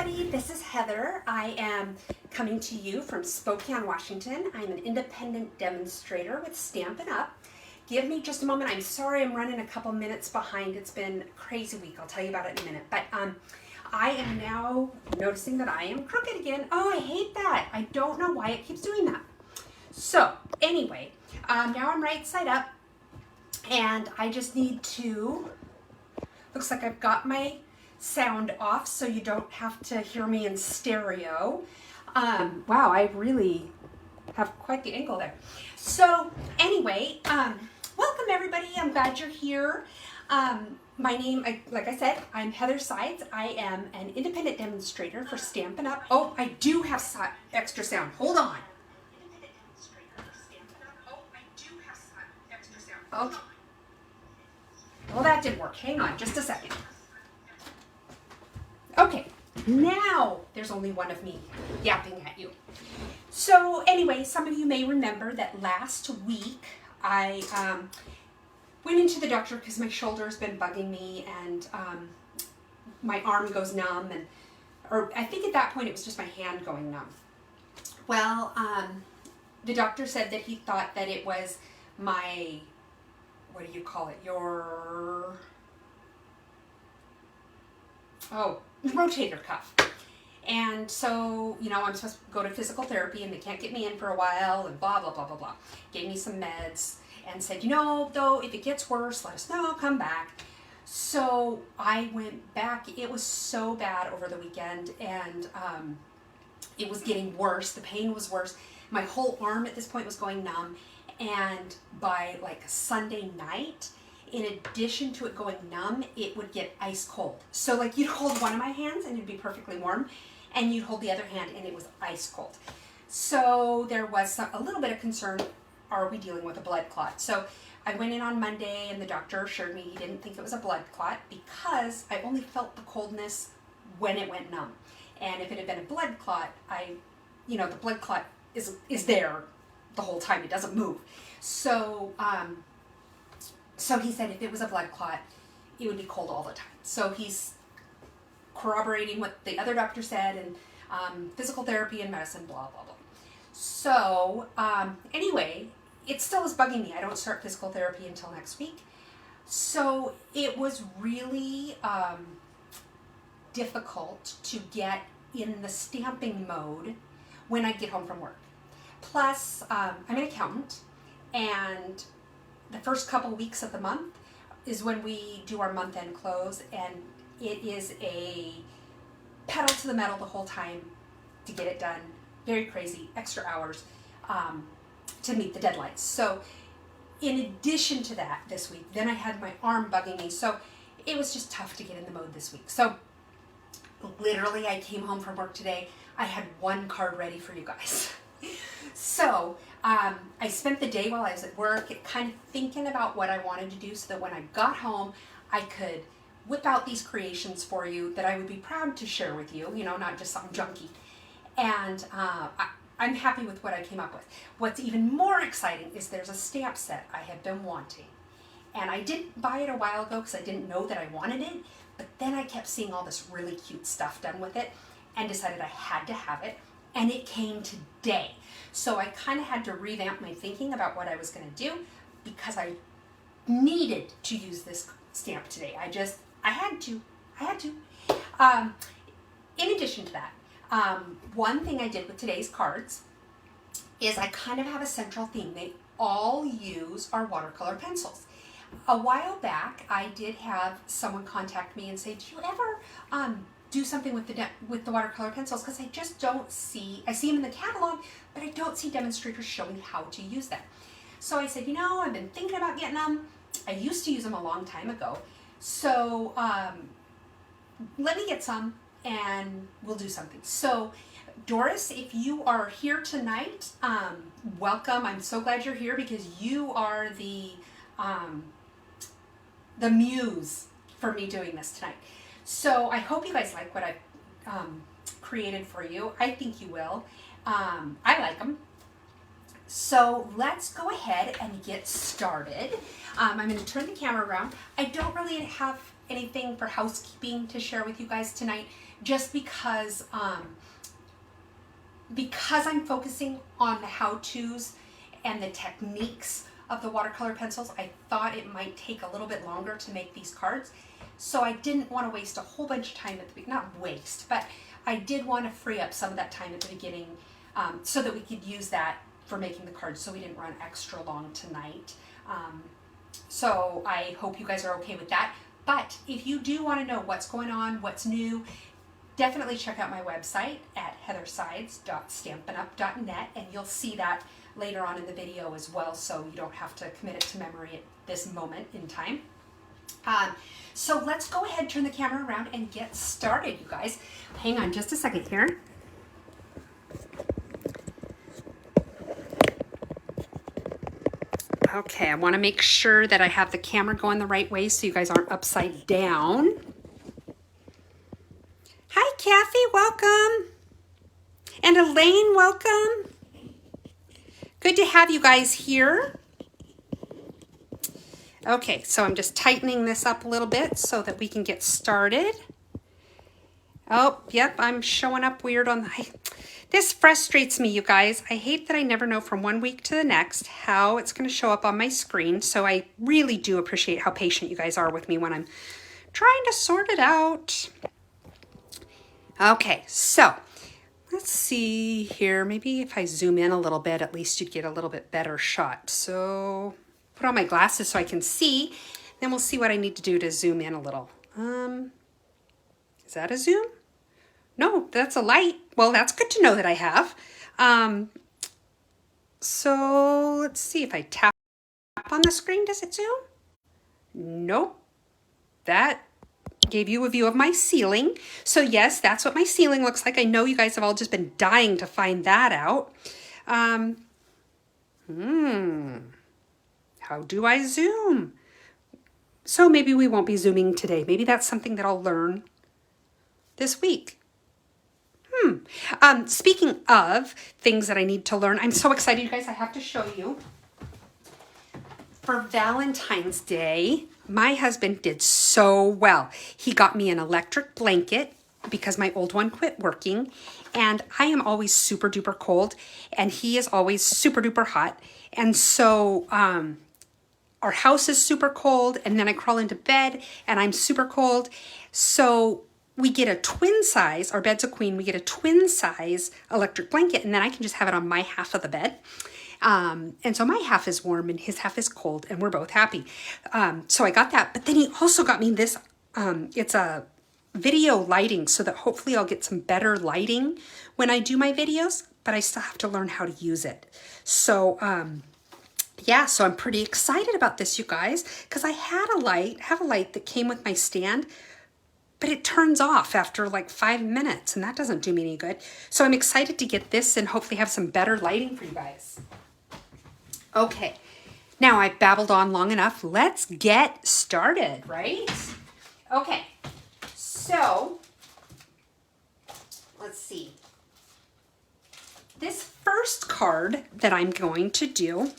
everybody, this is Heather. I am coming to you from Spokane, Washington. I'm an independent demonstrator with Stampin' Up. Give me just a moment. I'm sorry I'm running a couple minutes behind. It's been a crazy week. I'll tell you about it in a minute. But I am now noticing that I am crooked again. Oh, I hate that. I don't know why it keeps doing that. So anyway, now I'm right side up and I just need to, looks like I've got my sound off so you don't have to hear me in stereo. Wow, I really have quite the angle there. So anyway, welcome everybody. I'm glad you're here. My name, like I said, I'm Heather Sides. I am an independent demonstrator for Stampin' Up. Oh, I do have extra sound. Hold on. Okay. Well, that didn't work. Hang on just a second. Okay, now there's only one of me yapping at you. So anyway, some of you may remember that last week I went into the doctor because my shoulder has been bugging me and my arm goes numb, or I think at that point it was just my hand going numb. Well, the doctor said that he thought that it was my, what do you call it, rotator cuff. And so, you know, I'm supposed to go to physical therapy and they can't get me in for a while and blah, blah, blah, blah, blah. Gave me some meds and said, you know, though, if it gets worse, let us know, come back. So I went back. It was so bad over the weekend and it was getting worse. The pain was worse. My whole arm at this point was going numb. And by like Sunday night, in addition to it going numb, it would get ice cold. So like you'd hold one of my hands and it'd be perfectly warm, and you'd hold the other hand and it was ice cold. So there was a little bit of concern, are we dealing with a blood clot? So I went in on Monday and the doctor assured me he didn't think it was a blood clot because I only felt the coldness when it went numb. And if it had been a blood clot, the blood clot is there the whole time, it doesn't move. So, so he said if it was a blood clot, it would be cold all the time. So he's corroborating what the other doctor said, and physical therapy and medicine, blah, blah, blah. So anyway, it still is bugging me. I don't start physical therapy until next week. So it was really difficult to get in the stamping mode when I get home from work. Plus, I'm an accountant, and the first couple weeks of the month is when we do our month-end close, and it is a pedal to the metal the whole time to get it done. Very crazy, extra hours to meet the deadlines. So in addition to that this week, then I had my arm bugging me, so it was just tough to get in the mode this week. So literally I came home from work today, I had one card ready for you guys. So I spent the day while I was at work kind of thinking about what I wanted to do so that when I got home, I could whip out these creations for you that I would be proud to share with you, you know, not just something junky. And I'm happy with what I came up with. What's even more exciting is there's a stamp set I have been wanting. And I didn't buy it a while ago because I didn't know that I wanted it, but then I kept seeing all this really cute stuff done with it and decided I had to have it. And it came today. So I kind of had to revamp my thinking about what I was going to do because I needed to use this stamp today. I had to. In addition to that, one thing I did with today's cards is I kind of have a central theme. They all use our watercolor pencils. A while back, I did have someone contact me and say, do you ever do something with the watercolor pencils, because I just don't see, I see them in the catalog, but I don't see demonstrators showing how to use them. So I said, you know, I've been thinking about getting them. I used to use them a long time ago. So let me get some and we'll do something. So Doris, if you are here tonight, welcome. I'm so glad you're here because you are the muse for me doing this tonight. So I hope you guys like what I've created for you. I think you will. I like them. So let's go ahead and get started. I'm going to turn the camera around. I don't really have anything for housekeeping to share with you guys tonight, just because I'm focusing on the how-tos and the techniques of the watercolor pencils. I thought it might take a little bit longer to make these cards. So I didn't want to waste a whole bunch of time at the beginning, not waste, but I did want to free up some of that time at the beginning so that we could use that for making the cards, so we didn't run extra long tonight. So I hope you guys are okay with that. But if you do want to know what's going on, what's new, definitely check out my website at heathersides.stampinup.net, and you'll see that later on in the video as well, so you don't have to commit it to memory at this moment in time. So let's go ahead, turn the camera around and get started, you guys. Hang on just a second here. Okay, I want to make sure that I have the camera going the right way so you guys aren't upside down. Hi, Kathy, welcome. And Elaine, welcome. Good to have you guys here. Okay, so I'm just tightening this up a little bit so that we can get started. Oh, yep, I'm showing up weird on the... This frustrates me, you guys. I hate that I never know from one week to the next how it's going to show up on my screen. So I really do appreciate how patient you guys are with me when I'm trying to sort it out. Okay, so let's see here. Maybe if I zoom in a little bit, at least you'd get a little bit better shot. So put on my glasses so I can see. Then we'll see what I need to do to zoom in a little. Is that a zoom? No, that's a light. Well, that's good to know that I have. So let's see, if I tap on the screen, does it zoom? Nope. That gave you a view of my ceiling. So yes, that's what my ceiling looks like. I know you guys have all just been dying to find that out. How do I zoom? So maybe we won't be zooming today. Maybe that's something that I'll learn this week. Speaking of things that I need to learn, I'm so excited, you guys. I have to show you. For Valentine's Day, my husband did so well. He got me an electric blanket because my old one quit working, and I am always super duper cold, and he is always super duper hot. And so our house is super cold, and then I crawl into bed and I'm super cold. So we get a twin size, our bed's a queen, we get a twin size electric blanket, and then I can just have it on my half of the bed. And so my half is warm and his half is cold, and we're both happy. So I got that, but then he also got me this, it's a video lighting, so that hopefully I'll get some better lighting when I do my videos, but I still have to learn how to use it. So, yeah, so I'm pretty excited about this, you guys, because I have a light that came with my stand, but it turns off after like 5 minutes, and that doesn't do me any good. So I'm excited to get this and hopefully have some better lighting for you guys. Okay, now I've babbled on long enough. Let's get started, right? Okay, so let's see. This first card that I'm going to do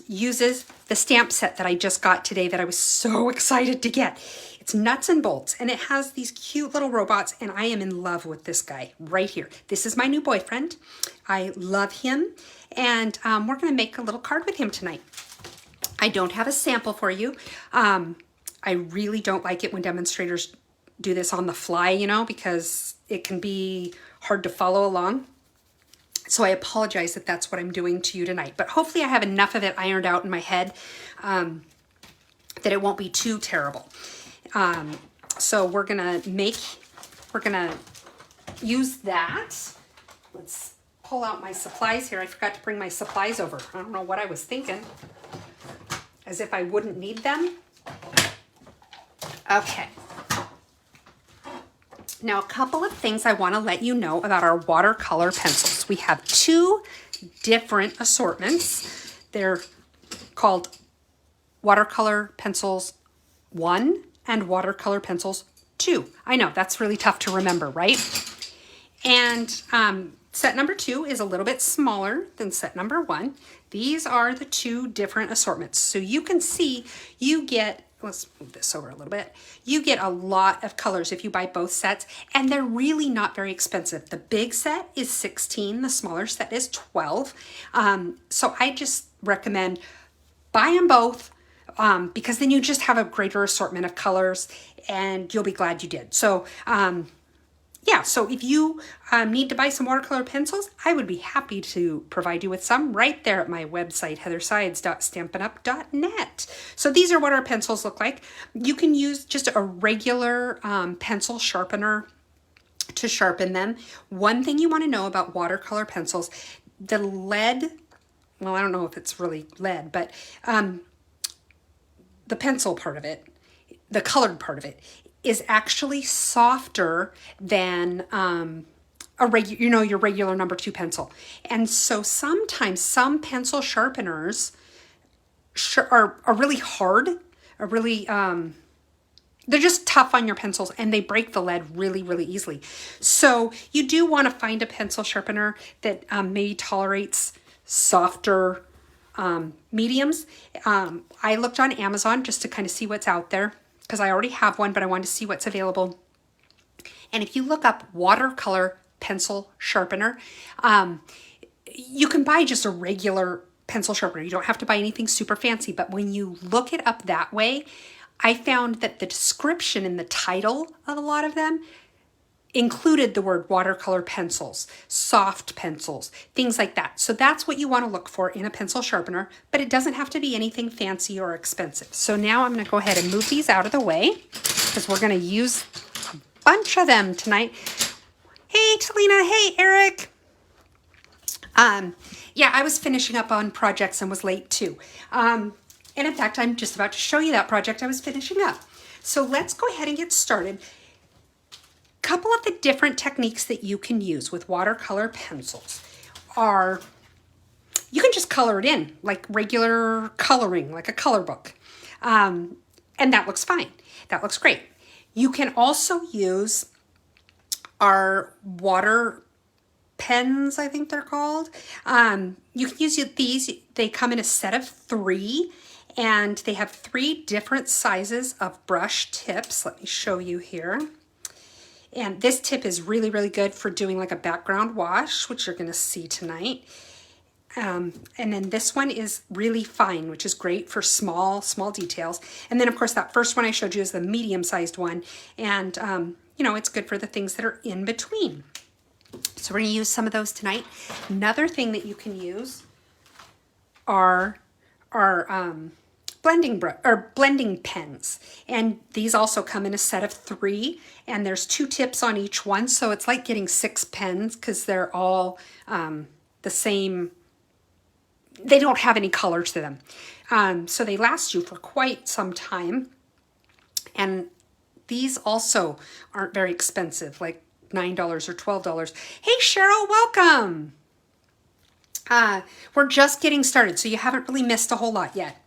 uses the stamp set that I just got today that I was so excited to get. It's nuts and bolts, and it has these cute little robots, and I am in love with this guy right here. This is my new boyfriend. I love him, and we're going to make a little card with him tonight. I don't have a sample for you. I really don't like it when demonstrators do this on the fly, you know, because it can be hard to follow along. So I apologize that that's what I'm doing to you tonight, but hopefully I have enough of it ironed out in my head that it won't be too terrible. So we're gonna use that. Let's pull out my supplies here. I forgot to bring my supplies over. I don't know what I was thinking. As if I wouldn't need them. Okay. Now, a couple of things I want to let you know about our watercolor pencils. We have 2 different assortments. They're called Watercolor Pencils 1 and Watercolor Pencils 2. I know, that's really tough to remember, right? And set number 2 is a little bit smaller than set number 1. These are the 2 different assortments. So you can see you get let's move this over a little bit. You get a lot of colors if you buy both sets, and they're really not very expensive. The big set is $16, the smaller set is $12. So I just recommend buy them both because then you just have a greater assortment of colors and you'll be glad you did. So yeah, so if you need to buy some watercolor pencils, I would be happy to provide you with some right there at my website, heathersides.stampinup.net. So these are what our pencils look like. You can use just a regular pencil sharpener to sharpen them. One thing you want to know about watercolor pencils, the lead, well, I don't know if it's really lead, but the pencil part of it, the colored part of it, is actually softer than your regular number 2 pencil. And so sometimes some pencil sharpeners are really hard, are really, they're just tough on your pencils and they break the lead really, really easily. So you do want to find a pencil sharpener that maybe tolerates softer mediums. I looked on Amazon just to kind of see what's out there, because I already have one, but I wanted to see what's available. And if you look up watercolor pencil sharpener, you can buy just a regular pencil sharpener. You don't have to buy anything super fancy, but when you look it up that way, I found that the description in the title of a lot of them included the word watercolor pencils, soft pencils, things like that. So that's what you want to look for in a pencil sharpener, but it doesn't have to be anything fancy or expensive. So now I'm going to go ahead and move these out of the way because we're going to use a bunch of them tonight. Hey, Talina. Hey, Eric. Yeah, I was finishing up on projects and was late too. And in fact, I'm just about to show you that project I was finishing up. So let's go ahead and get started. Couple of the different techniques that you can use with watercolor pencils are, you can just color it in like regular coloring, like a color book. And that looks fine. That looks great. You can also use our water pens, I think they're called. You can use these. They come in a set of 3 and they have 3 different sizes of brush tips. Let me show you here. And this tip is really, really good for doing like a background wash, which you're going to see tonight. And then this one is really fine, which is great for small details. And then of course that first one I showed you is the medium-sized one. And, you know, it's good for the things that are in between. So we're going to use some of those tonight. Another thing that you can use are blending pens, and these also come in a set of 3, and there's 2 tips on each one, so it's like getting 6 pens because they're all the same. They don't have any color to them, so they last you for quite some time. And these also aren't very expensive, like $9 or $12. Hey Cheryl, welcome. We're just getting started, so you haven't really missed a whole lot yet.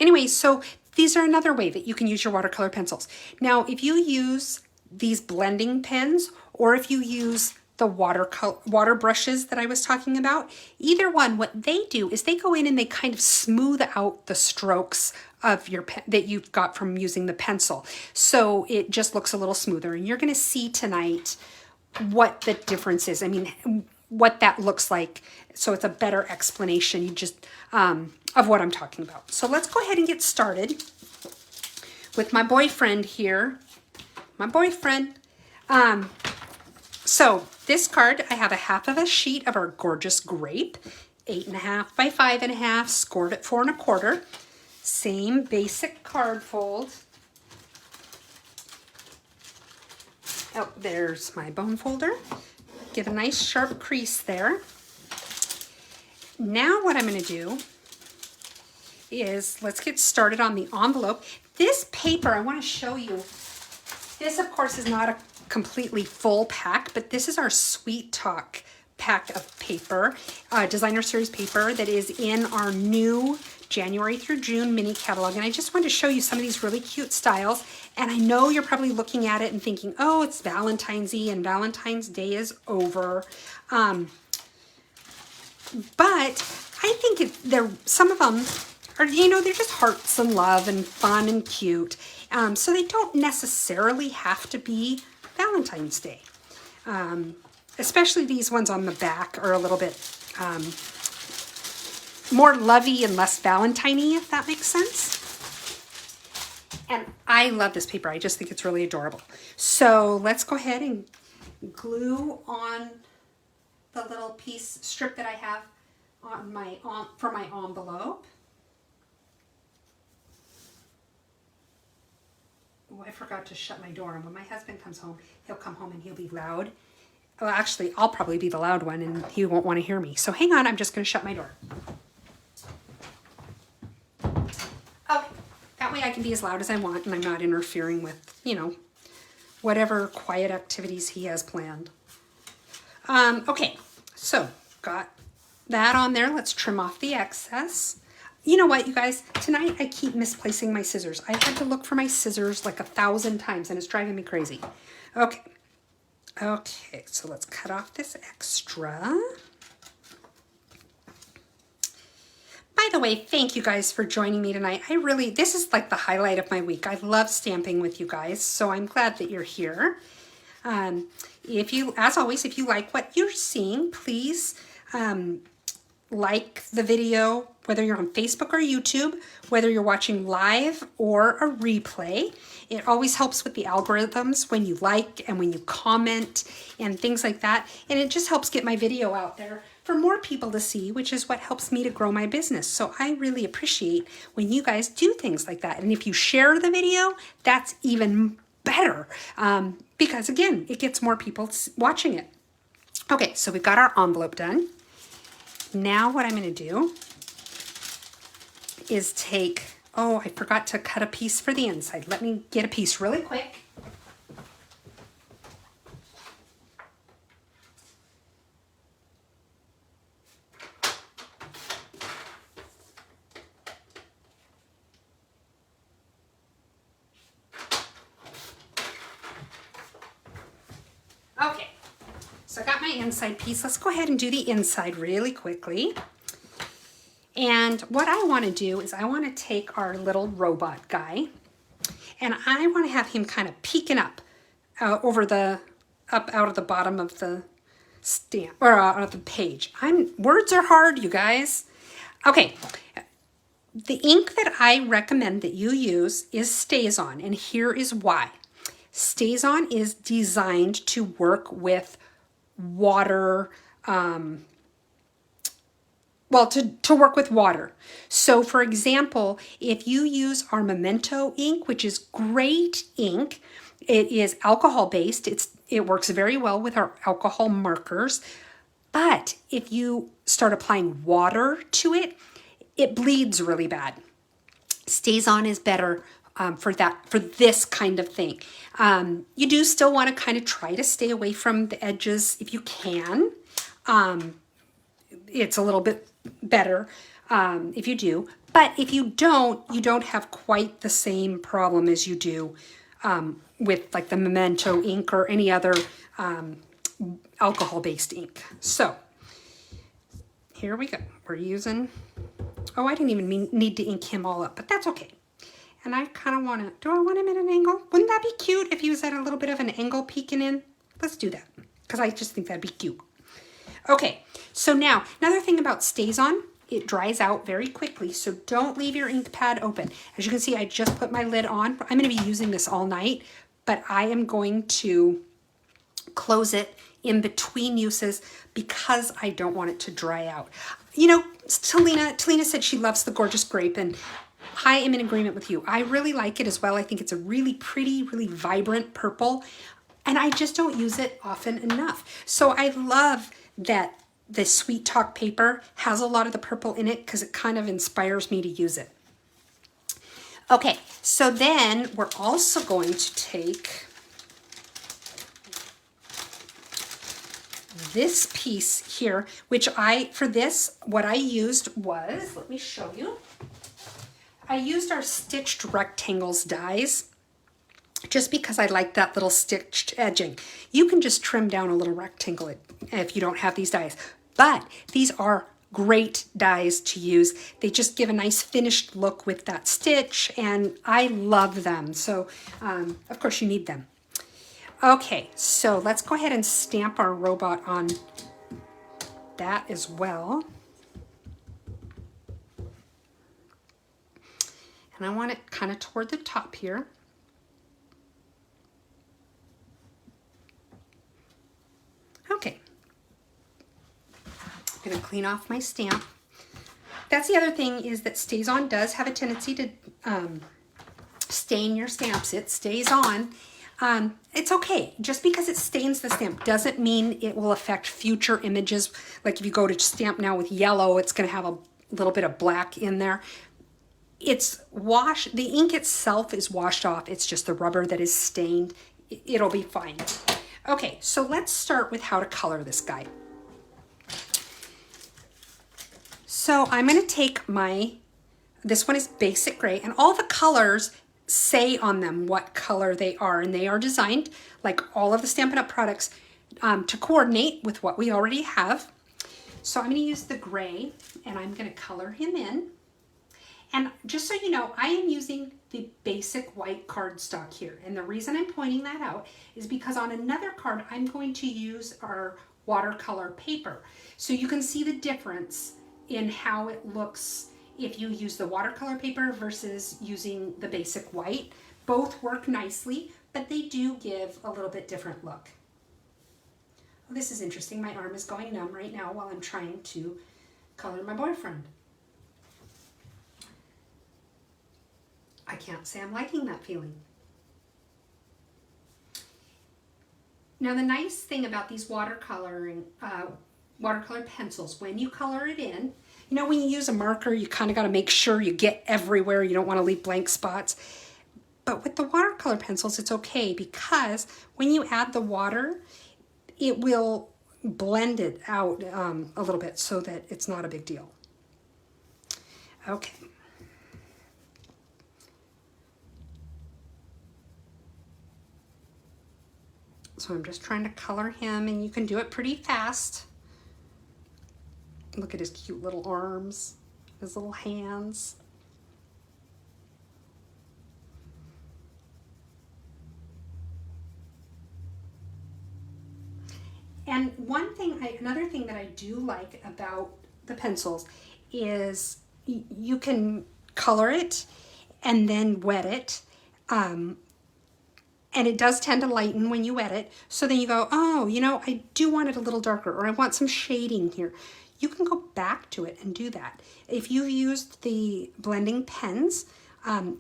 Anyway, so these are another way that you can use your watercolor pencils. Now, if you use these blending pens, or if you use the water brushes that I was talking about, either one, what they do is they go in and they kind of smooth out the strokes of your pen that you've got from using the pencil. So it just looks a little smoother, and you're going to see tonight what the difference is. I mean, what that looks like. So it's a better explanation. You just, of what I'm talking about. So let's go ahead and get started with my boyfriend here. My boyfriend. So this card, I have a half of a sheet of our gorgeous grape, 8.5 by 5.5, scored at 4 1/4. Same basic card fold. Oh, there's my bone folder. Get a nice sharp crease there. Now what I'm going to do is let's get started on the envelope. This paper, I want to show you. This, of course, is not a completely full pack, but this is our Sweet Talk pack of paper, designer series paper that is in our new January through June mini catalog. And I just wanted to show you some of these really cute styles. And I know you're probably looking at it and thinking, oh, it's Valentine's-y and Valentine's Day is over. But I think some of them are, you know, they're just hearts and love and fun and cute. So they don't necessarily have to be Valentine's Day. Especially these ones on the back are a little bit more lovey and less Valentine-y, if that makes sense. And I love this paper. I just think it's really adorable. So let's go ahead and glue on the little piece strip that I have on my for my envelope. Oh, I forgot to shut my door. And when my husband comes home, he'll come home and he'll be loud. Well, actually, I'll probably be the loud one and he won't want to hear me. So hang on, I'm just going to shut my door. Okay, that way I can be as loud as I want and I'm not interfering with, you know, whatever quiet activities he has planned. Okay, so got that on there. Let's trim off the excess. You know what, you guys? Tonight I keep misplacing my scissors. I had to look for my scissors like 1,000 times and it's driving me crazy. Okay. Okay, so let's cut off this extra. By the way, thank you guys for joining me tonight. This is like the highlight of my week. I love stamping with you guys, so I'm glad that you're here. As always, if you like what you're seeing, please like the video, whether you're on Facebook or YouTube, whether you're watching live or a replay. It always helps with the algorithms when you like and when you comment and things like that. And it just helps get my video out there for more people to see, which is what helps me to grow my business. So I really appreciate when you guys do things like that. And if you share the video, that's even better because again, it gets more people watching it. Okay, so we've got our envelope done. Now what I'm going to do is take, oh, I forgot to cut a piece for the inside. Let me get a piece really quick. Okay, so I got my inside piece. Let's go ahead and do the inside really quickly. And what I want to do is I want to take our little robot guy and I want to have him kind of peeking up out of the bottom of the stamp or out of the page. Words are hard, you guys. Okay, the ink that I recommend that you use is StazOn, and here is why. StazOn is designed to work with water, to work with water. So for example, if you use our Memento ink, which is great ink, it is alcohol based. It works very well with our alcohol markers. But if you start applying water to it, it bleeds really bad. StazOn is better for this kind of thing. You do still want to kind of try to stay away from the edges if you can. It's a little bit better if you do, but if you don't have quite the same problem as you do with like the Memento ink or any other alcohol-based ink. So here we go. We're using, oh, I didn't even need to ink him all up, but that's okay. And I kind of want to, do I want him at an angle? Wouldn't that be cute if he was at a little bit of an angle peeking in? Let's do that because I just think that'd be cute. Okay, so now another thing about StazOn, it dries out very quickly, so don't leave your ink pad open. As you can see, I just put my lid on. I'm going to be using this all night, but I am going to close it in between uses because I don't want it to dry out. You know, Talina said she loves the Gorgeous Grape, and I am in agreement with you. I really like it as well. I think it's a really pretty, really vibrant purple, and I just don't use it often enough. So I love that the Sweet Talk paper has a lot of the purple in it because it kind of inspires me to use it. Okay, so then we're also going to take this piece here, which what I used was, let me show you. I used our Stitched Rectangles dies just because I like that little stitched edging. You can just trim down a little rectangle if you don't have these dies, but these are great dies to use. They just give a nice finished look with that stitch, and I love them. So of course you need them. Okay, so let's go ahead and stamp our robot on that as well. And I want it kind of toward the top here. Okay. I'm going to clean off my stamp. That's the other thing, is that Stays On does have a tendency to stain your stamps. It stays on. It's okay. Just because it stains the stamp doesn't mean it will affect future images. Like if you go to stamp now with yellow, it's going to have a little bit of black in there. It's washed, the ink itself is washed off. It's just the rubber that is stained. It'll be fine. Okay, so let's start with how to color this guy. So I'm going to take this one is basic gray, and all the colors say on them what color they are, and they are designed, like all of the Stampin' Up! Products, to coordinate with what we already have. So I'm going to use the gray, and I'm going to color him in. And just so you know, I am using the basic white cardstock here. And the reason I'm pointing that out is because on another card, I'm going to use our watercolor paper. So you can see the difference in how it looks if you use the watercolor paper versus using the basic white. Both work nicely, but they do give a little bit different look. Oh, this is interesting. My arm is going numb right now while I'm trying to color my boyfriend. I can't say I'm liking that feeling. Now the nice thing about these watercolor pencils, when you color it in, you know, when you use a marker, you kind of got to make sure you get everywhere. You don't want to leave blank spots. But with the watercolor pencils, it's okay, because when you add the water, it will blend it out a little bit so that it's not a big deal. Okay. So I'm just trying to color him, and you can do it pretty fast. Look at his cute little arms, his little hands. And another thing that I do like about the pencils is you can color it and then wet it. And it does tend to lighten when you wet it. So then you go, oh, you know, I do want it a little darker, or I want some shading here. You can go back to it and do that. If you've used the blending pens,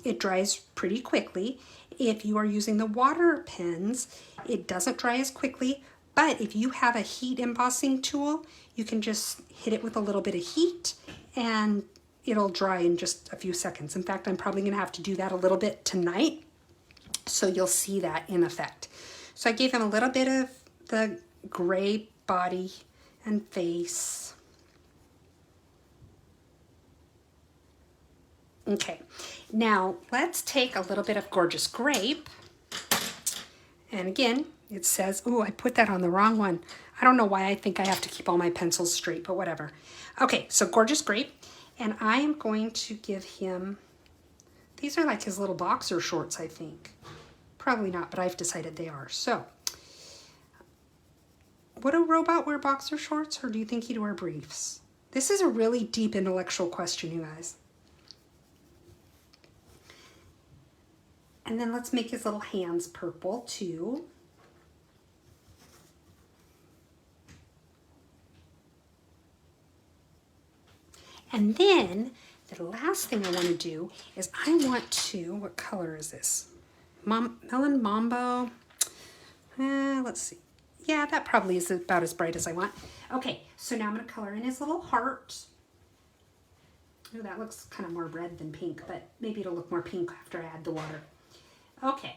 it dries pretty quickly. If you are using the water pens, it doesn't dry as quickly. But if you have a heat embossing tool, you can just hit it with a little bit of heat and it'll dry in just a few seconds. In fact, I'm probably going to have to do that a little bit tonight. So you'll see that in effect. So I gave him a little bit of the gray body and face. Okay, now let's take a little bit of Gorgeous Grape. And again, it says, oh, I put that on the wrong one. I don't know why I think I have to keep all my pencils straight, but whatever. Okay, so Gorgeous Grape. And I am going to give him, these are like his little boxer shorts, I think. Probably not, but I've decided they are. So, would a robot wear boxer shorts, or do you think he'd wear briefs? This is a really deep intellectual question, you guys. And then let's make his little hands purple too. And then the last thing I want to do is I want to, what color is this? Melon Mambo. Let's see. Yeah, that probably is about as bright as I want. Okay, so now I'm going to color in his little heart. Oh, that looks kind of more red than pink, but maybe it'll look more pink after I add the water. Okay.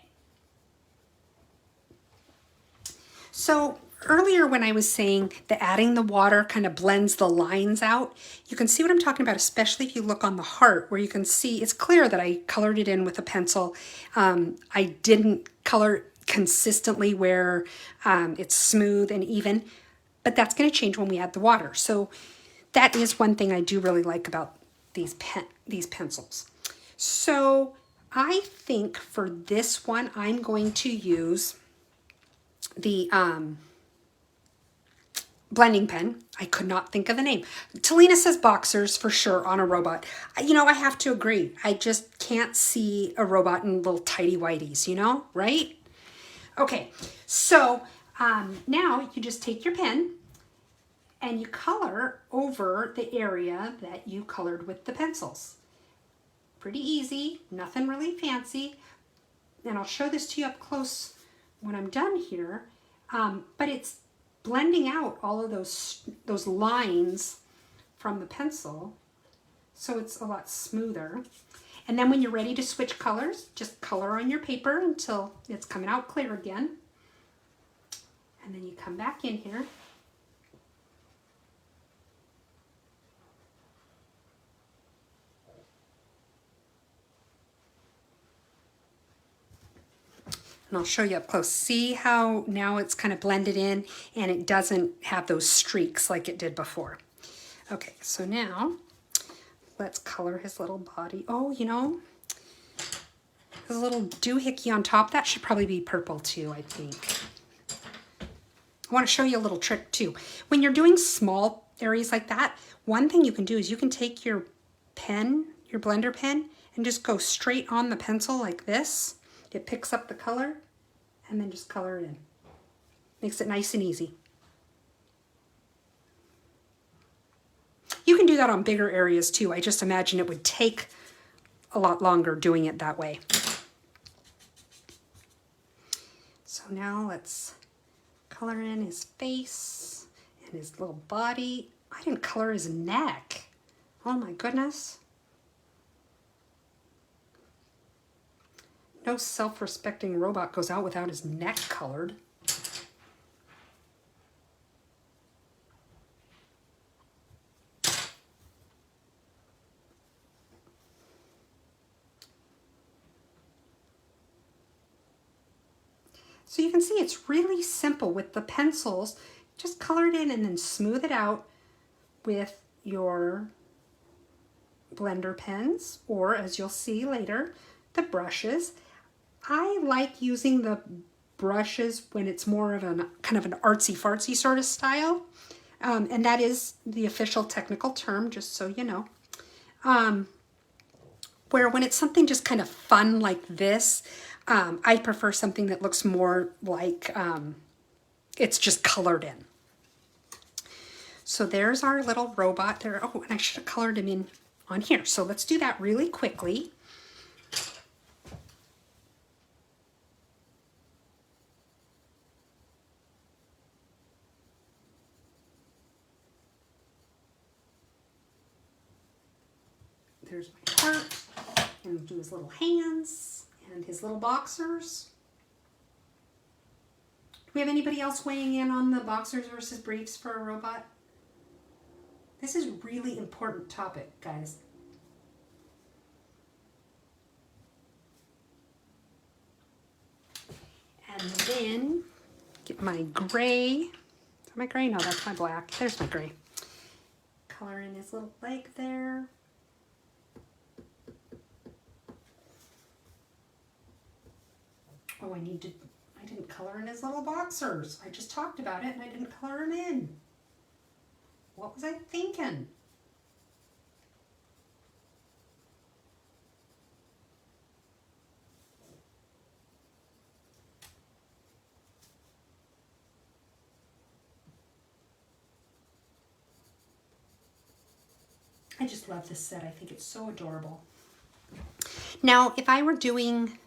So earlier when I was saying that adding the water kind of blends the lines out, you can see what I'm talking about, especially if you look on the heart, where you can see it's clear that I colored it in with a pencil. I didn't color consistently where it's smooth and even, but that's going to change when we add the water. So that is one thing I do really like about these pencils. So I think for this one, I'm going to use the blending pen. I could not think of the name. Talina says boxers for sure on a robot. You know, I have to agree. I just can't see a robot in little tidy whities, you know, right? Okay, so now you just take your pen and you color over the area that you colored with the pencils. Pretty easy, nothing really fancy. And I'll show this to you up close when I'm done here. But it's blending out all of those lines from the pencil, so it's a lot smoother. And then when you're ready to switch colors, just color on your paper until it's coming out clear again. And then you come back in here. And I'll show you up close. See how now it's kind of blended in and it doesn't have those streaks like it did before. Okay, so now let's color his little body. Oh, you know, his little doohickey on top, that should probably be purple too, I think. I want to show you a little trick too. When you're doing small areas like that, one thing you can do is you can take your pen, your blender pen, and just go straight on the pencil like this. It picks up the color and then just color it in. Makes it nice and easy. You can do that on bigger areas too. I just imagine it would take a lot longer doing it that way. So now let's color in his face and his little body. I didn't color his neck. Oh my goodness. No self-respecting robot goes out without his neck colored. So you can see it's really simple with the pencils. Just color it in and then smooth it out with your blender pens, or as you'll see later, the brushes. I like using the brushes when it's more of a kind of an artsy-fartsy sort of style. And that is the official technical term, just so you know. Where when it's something just kind of fun like this, I prefer something that looks more like it's just colored in. So there's our little robot there. Oh, and I should have colored him in on here. So let's do that really quickly. There's my heart, and we'll do his little hands and his little boxers. Do we have anybody else weighing in on the boxers versus briefs for a robot? This is a really important topic, guys. And then get my gray. Is that my gray? No, that's my black. There's my gray. Color in his little leg there. Oh, I didn't color in his little boxers. I just talked about it and I didn't color him in. What was I thinking? I just love this set. I think it's so adorable. Now, if I were doing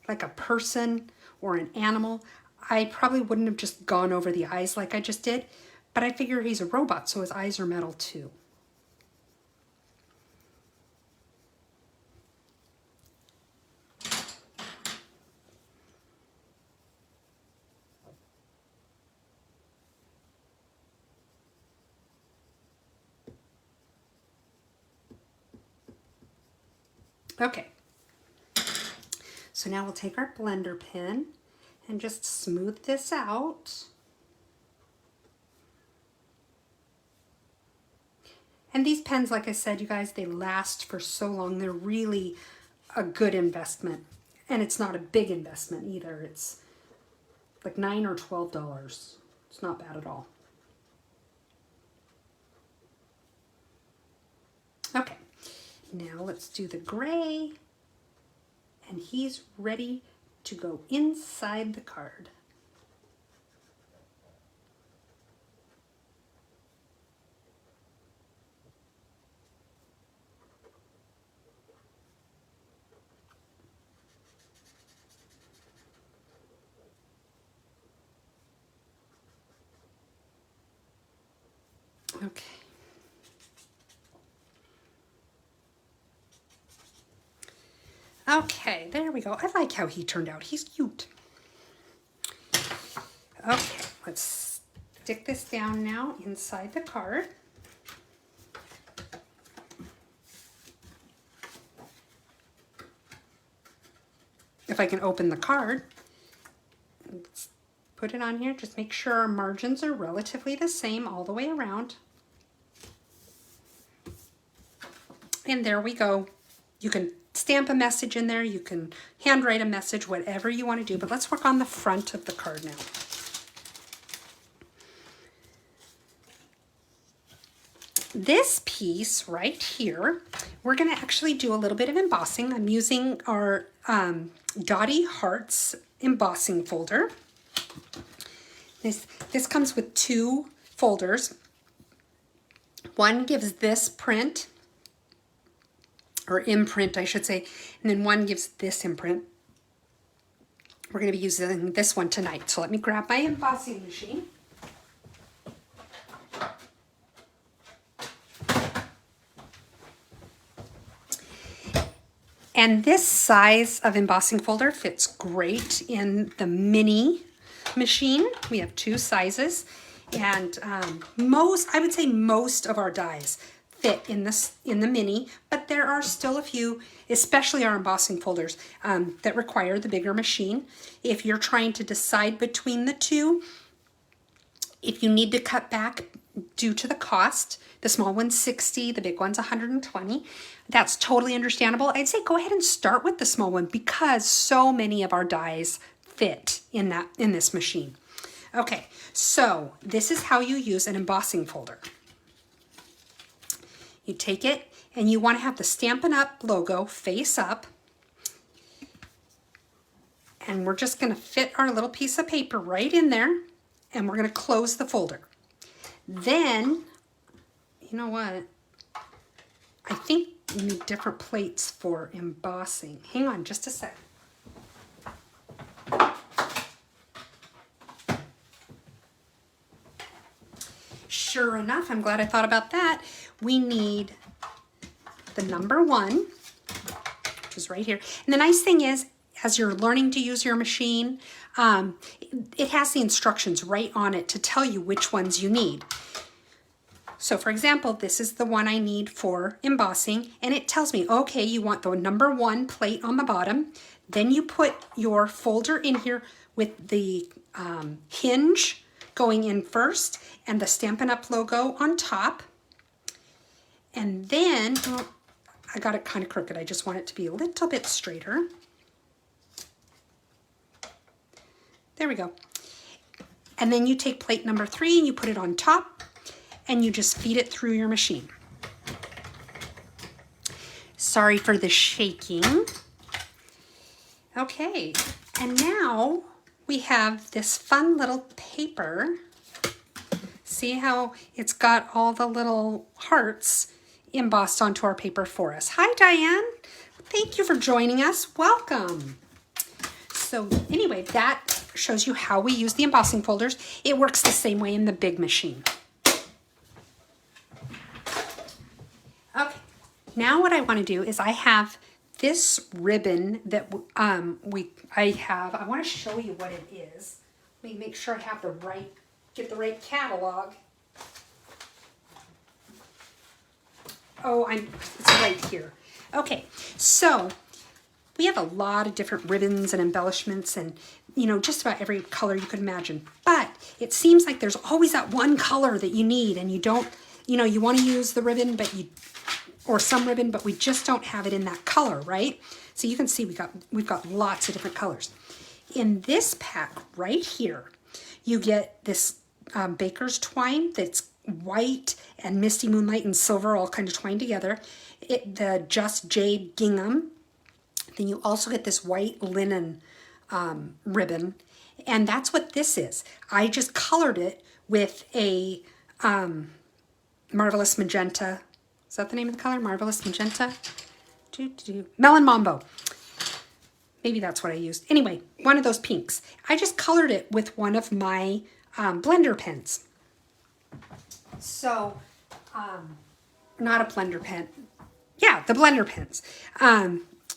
like a person or an animal, I probably wouldn't have just gone over the eyes like I just did, but I figure he's a robot, so his eyes are metal too. Okay. So now we'll take our blender pen and just smooth this out. And these pens, like I said, you guys, they last for so long. They're really a good investment. And it's not a big investment either. It's like $9 or $12. It's not bad at all. Okay, now let's do the gray. And he's ready to go inside the card. Okay. Okay, there we go. I like how he turned out. He's cute. Okay, let's stick this down now inside the card. If I can open the card, let's put it on here. Just make sure our margins are relatively the same all the way around. And there we go. You can stamp a message in there. You can handwrite a message, whatever you want to do. But let's work on the front of the card now. This piece right here, we're going to actually do a little bit of embossing. I'm using our Dotty Hearts embossing folder. This comes with 2 folders. One gives this print, or imprint I should say, and then one gives this imprint. We're going to be using this one tonight. So let me grab my embossing machine. And this size of embossing folder fits great in the mini machine. We have 2 sizes, and I would say most of our dies fit in the mini, but there are still a few, especially our embossing folders, that require the bigger machine. If you're trying to decide between the two, if you need to cut back due to the cost, the small one's $60, the big one's $120. That's totally understandable. I'd say go ahead and start with the small one because so many of our dies fit in this machine. Okay, so this is how you use an embossing folder. You take it and you want to have the Stampin' Up! Logo face up. And we're just going to fit our little piece of paper right in there, and we're going to close the folder. Then, you know what? I think you need different plates for embossing. Hang on just a sec. Sure enough, I'm glad I thought about that. We need the number 1, which is right here. And the nice thing is, as you're learning to use your machine, it has the instructions right on it to tell you which ones you need. So for example, this is the one I need for embossing, and it tells me, okay, you want the number 1 plate on the bottom. Then you put your folder in here with the hinge going in first and the Stampin' Up! Logo on top. And then, oh, I got it kind of crooked. I just want it to be a little bit straighter. There we go. And then you take plate number 3 and you put it on top and you just feed it through your machine. Sorry for the shaking. Okay, and now we have this fun little paper. See how it's got all the little hearts embossed onto our paper for us. Hi, Diane. Thank you for joining us. Welcome. So anyway, that shows you how we use the embossing folders. It works the same way in the big machine. Okay, now what I want to do is I have this ribbon that I want to show you what it is. Let me make sure I have get the right catalog. Oh, it's right here. Okay, so we have a lot of different ribbons and embellishments and, you know, just about every color you could imagine. But it seems like there's always that one color that you need and you don't you know, you want to use the ribbon, or some ribbon, but we just don't have it in that color, right? So you can see we've got lots of different colors. In this pack right here, you get this baker's twine that's white and misty moonlight and silver all kind of twined together. The Just Jade gingham. Then you also get this white linen ribbon, and that's what this is. I just colored it with a Marvelous Magenta. Is that the name of the color? Marvelous Magenta? Melon Mambo. Maybe that's what I used. Anyway, one of those pinks. I just colored it with one of my blender pens. So, not a blender pen. Yeah, the blender pens.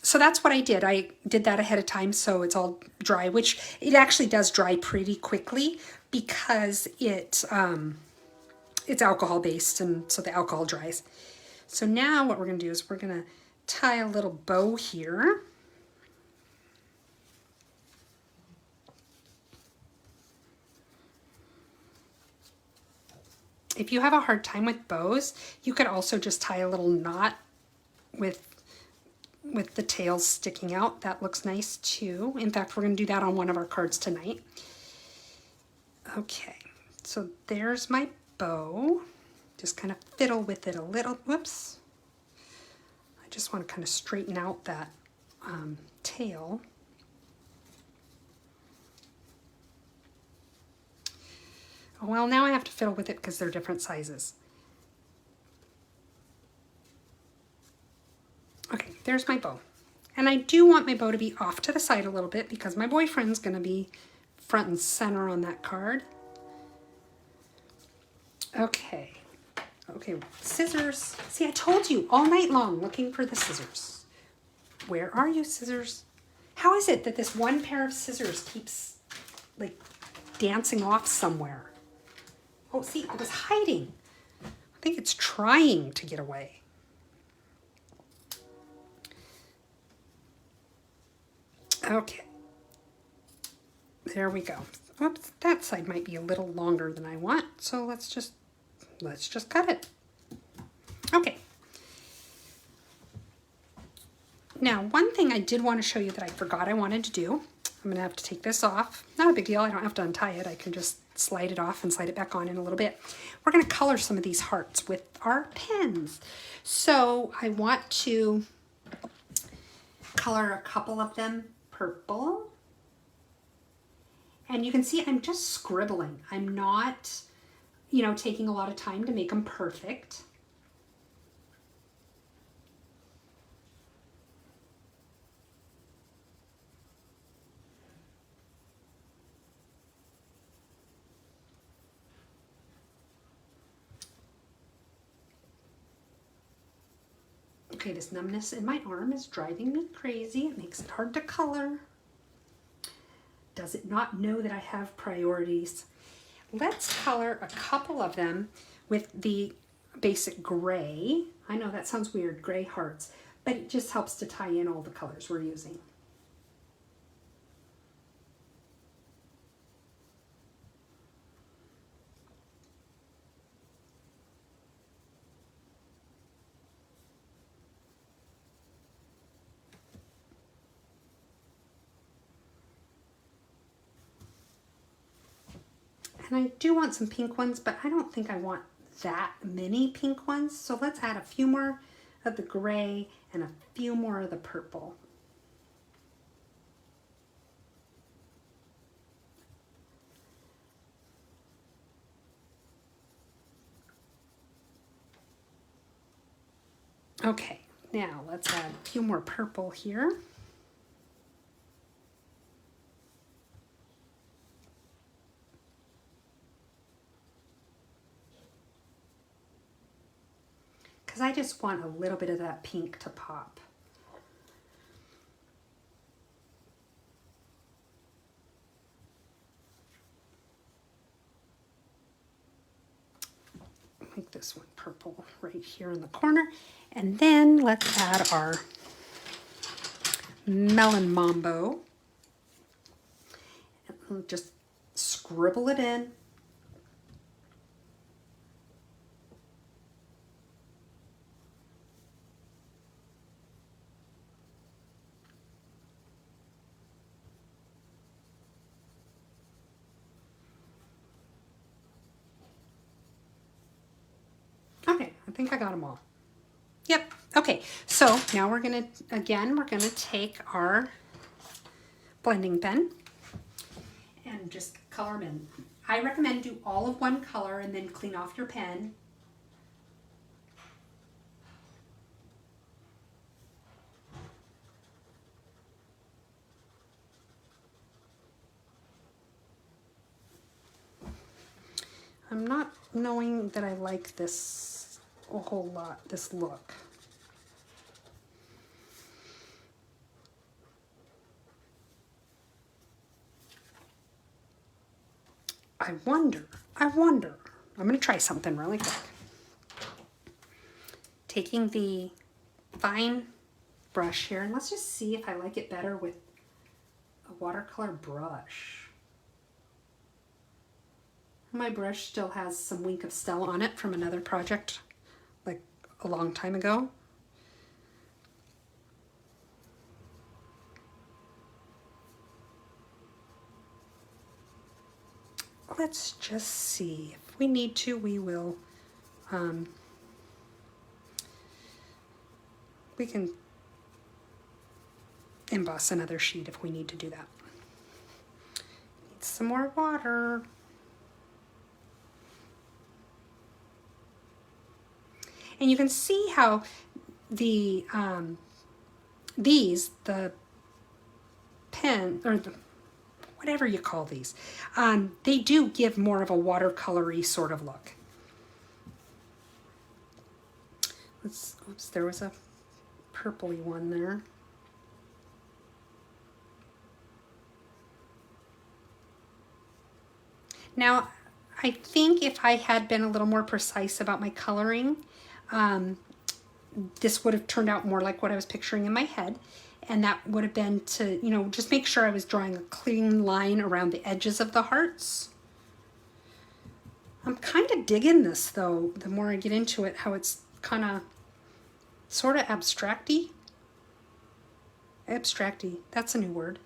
So that's what I did. I did that ahead of time so it's all dry, which it actually does dry pretty quickly because it's alcohol based, and so the alcohol dries. So now what we're going to do is we're going to tie a little bow here. If you have a hard time with bows, you could also just tie a little knot with the tails sticking out. That looks nice too. In fact, we're going to do that on one of our cards tonight. Okay, so there's my bow. Just kind of fiddle with it a little. Whoops. I just want to kind of straighten out that tail. Oh, well, now I have to fiddle with it because they're different sizes. Okay, there's my bow. And I do want my bow to be off to the side a little bit because my boyfriend's going to be front and center on that card. Okay. Okay, scissors. See, I told you all night long looking for the scissors. Where are you, scissors? How is it that this one pair of scissors keeps, like, dancing off somewhere? Oh, see, it was hiding. I think it's trying to get away. Okay. There we go. Oops, that side might be a little longer than I want, so let's just cut it. Okay. Now, one thing I did want to show you that I forgot I wanted to do, I'm going to have to take this off. Not a big deal. I don't have to untie it. I can just slide it off and slide it back on in a little bit. We're going to color some of these hearts with our pens. So I want to color a couple of them purple. And you can see I'm just scribbling. I'm not, you know, taking a lot of time to make them perfect. Okay, this numbness in my arm is driving me crazy. It makes it hard to color. Does it not know that I have priorities? Let's color a couple of them with the basic gray. I know that sounds weird, gray hearts, but it just helps to tie in all the colors we're using. And I do want some pink ones, but I don't think I want that many pink ones. So let's add a few more of the gray and a few more of the purple. Okay, now let's add a few more purple here. Because I just want a little bit of that pink to pop. Make this one purple right here in the corner. And then let's add our Melon Mambo. And just scribble it in. think I got them all. Yep. Okay, so now we're gonna take our blending pen and just color them in. I recommend do all of one color and then clean off your pen. I'm not knowing that I like this a whole lot, this look. I wonder. I'm going to try something really quick. Taking the fine brush here, and let's just see if I like it better with a watercolor brush. My brush still has some Wink of Stella on it from another project, like a long time ago. Let's just see. If we need to, we will. We can emboss another sheet if we need to do that. Need some more water. And you can see how the the pen, or the, whatever you call these, they do give more of a watercolory sort of look. Oops, there was a purpley one there. Now, I think if I had been a little more precise about my coloring, this would have turned out more like what I was picturing in my head. And that would have been to, you know, just make sure I was drawing a clean line around the edges of the hearts. I'm kind of digging this, though, the more I get into it, how it's kind of sort of abstracty. Abstracty, that's a new word.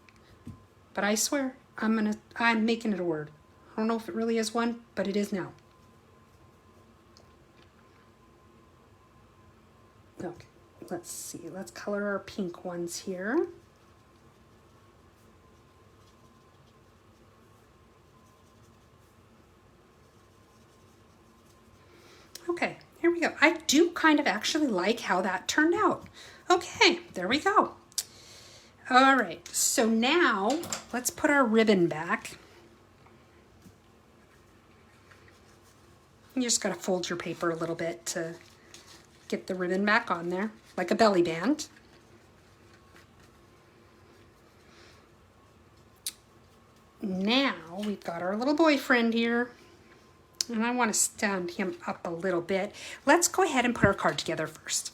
But I swear, I'm making it a word. I don't know if it really is one, but it is now. Okay, let's see. Let's color our pink ones here. Okay, here we go. I do kind of actually like how that turned out. Okay, there we go. All right, so now let's put our ribbon back. You just gotta fold your paper a little bit to get the ribbon back on there, like a belly band. Now we've got our little boyfriend here, and I want to stand him up a little bit. Let's go ahead and put our card together first.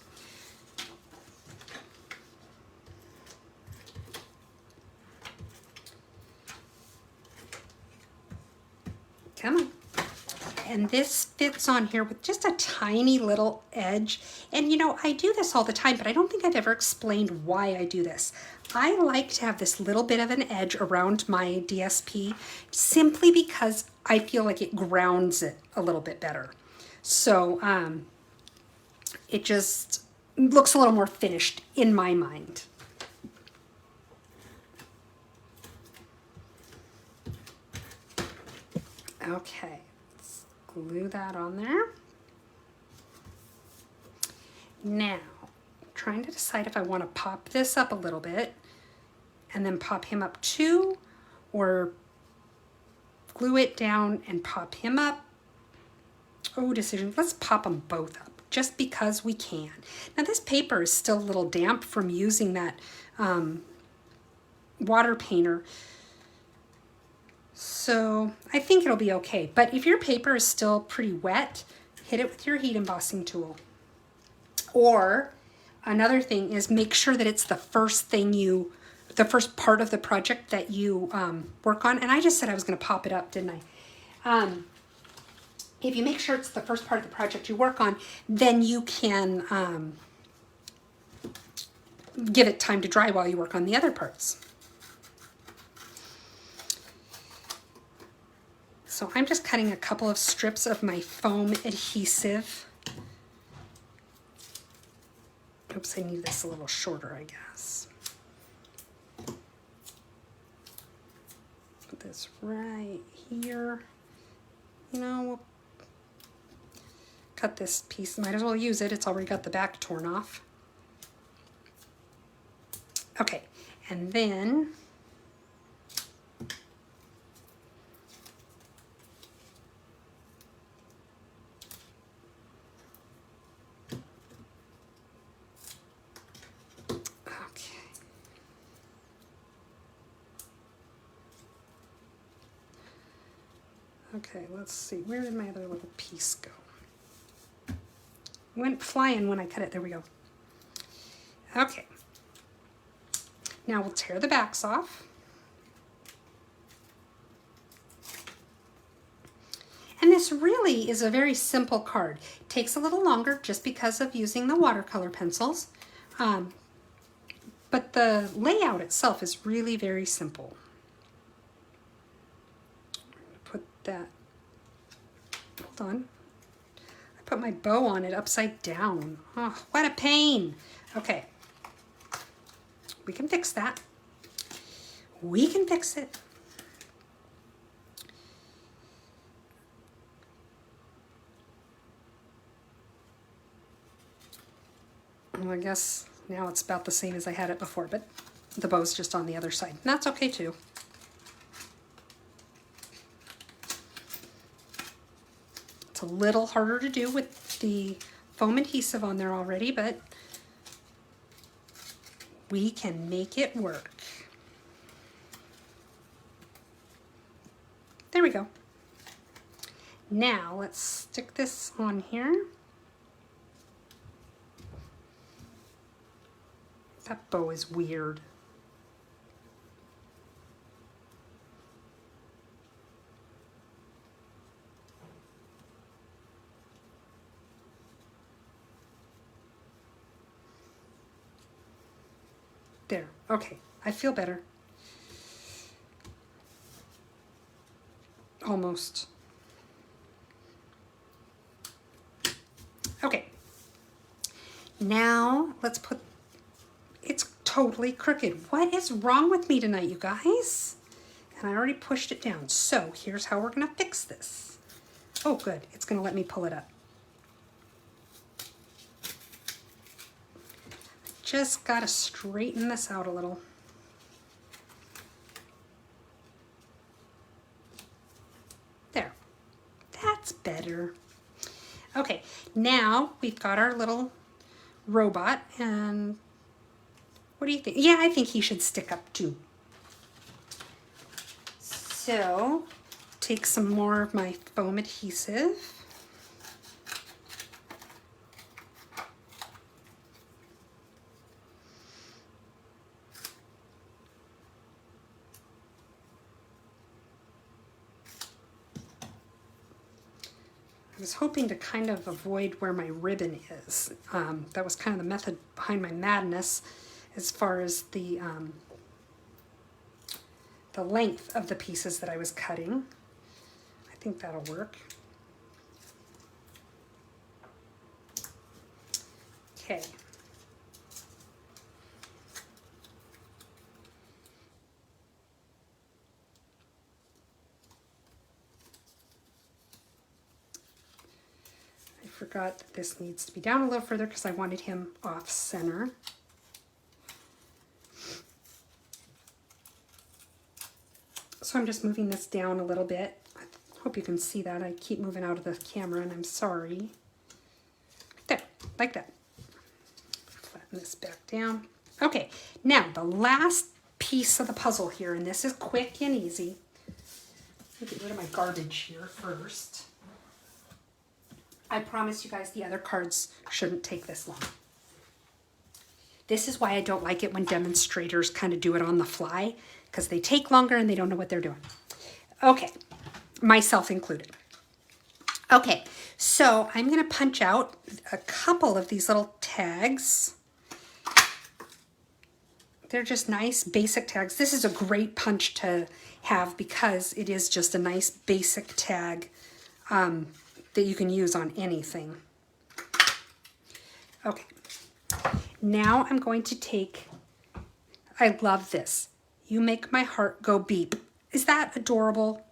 Come on. And this fits on here with just a tiny little edge. And you know, I do this all the time, but I don't think I've ever explained why I do this. I like to have this little bit of an edge around my DSP simply because I feel like it grounds it a little bit better. So it just looks a little more finished in my mind. Okay. Glue that on there. Now, trying to decide if I want to pop this up a little bit and then pop him up too, or glue it down and pop him up. Oh, decision. Let's pop them both up just because we can. Now this paper is still a little damp from using that water painter. So I think it'll be okay. But if your paper is still pretty wet, hit it with your heat embossing tool. Or another thing is make sure that it's the first part of the project that you work on. And I just said I was going to pop it up, didn't I? If you make sure it's the first part of the project you work on, then you can give it time to dry while you work on the other parts. So I'm just cutting a couple of strips of my foam adhesive Oops, I need this a little shorter, I guess. Put this right here. You know, we'll cut this piece. Might as well use it. It's already got the back torn off. Okay, and then okay, let's see. Where did my other little piece go? It went flying when I cut it. There we go. Okay. Now we'll tear the backs off. And this really is a very simple card. It takes a little longer just because of using the watercolor pencils. But the layout itself is really very simple. Put that, hold on. I put my bow on it upside down. Oh, what a pain. Okay. We can fix that. We can fix it. Well, I guess now it's about the same as I had it before, but the bow's just on the other side. And that's okay too. It's a little harder to do with the foam adhesive on there already, but we can make it work. There we go. Now let's stick this on here. That bow is weird. There, okay, I feel better. Almost. Okay, now let's put, it's totally crooked. What is wrong with me tonight, you guys? And I already pushed it down. So here's how we're gonna fix this. Oh good, it's gonna let me pull it up. Just gotta straighten this out a little. There, that's better. Okay, now we've got our little robot, and what do you think? Yeah, I think he should stick up too. So, take some more of my foam adhesive. I was hoping to kind of avoid where my ribbon is. That was kind of the method behind my madness as far as the length of the pieces that I was cutting. I think that'll work. Okay. Forgot that this needs to be down a little further because I wanted him off center. So I'm just moving this down a little bit. I hope you can see that. I keep moving out of the camera and I'm sorry. There, like that. Flatten this back down. Okay, now the last piece of the puzzle here, and this is quick and easy. Let me get rid of my garbage here first. I promise you guys the other cards shouldn't take this long. This is why I don't like it when demonstrators kind of do it on the fly, because they take longer and they don't know what they're doing. Okay, myself included. Okay, so I'm going to punch out a couple of these little tags. They're just nice basic tags. This is a great punch to have because it is just a nice basic tag that you can use on anything. Okay, Now I'm going to take, I love this. You make my heart go beep. Is that adorable?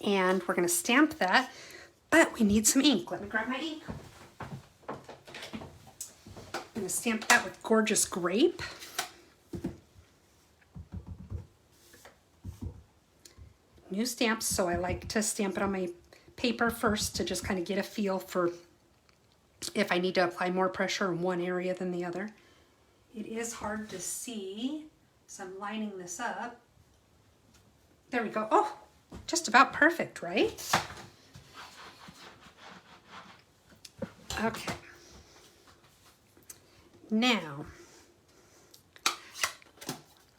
And we're going to stamp that, but we need some ink. Let me grab my ink. I'm going to stamp that with Gorgeous Grape. New stamps, so I like to stamp it on my paper first to just kind of get a feel for if I need to apply more pressure in one area than the other. It is hard to see, so I'm lining this up. There we go. Oh, just about perfect, right? Okay. Now,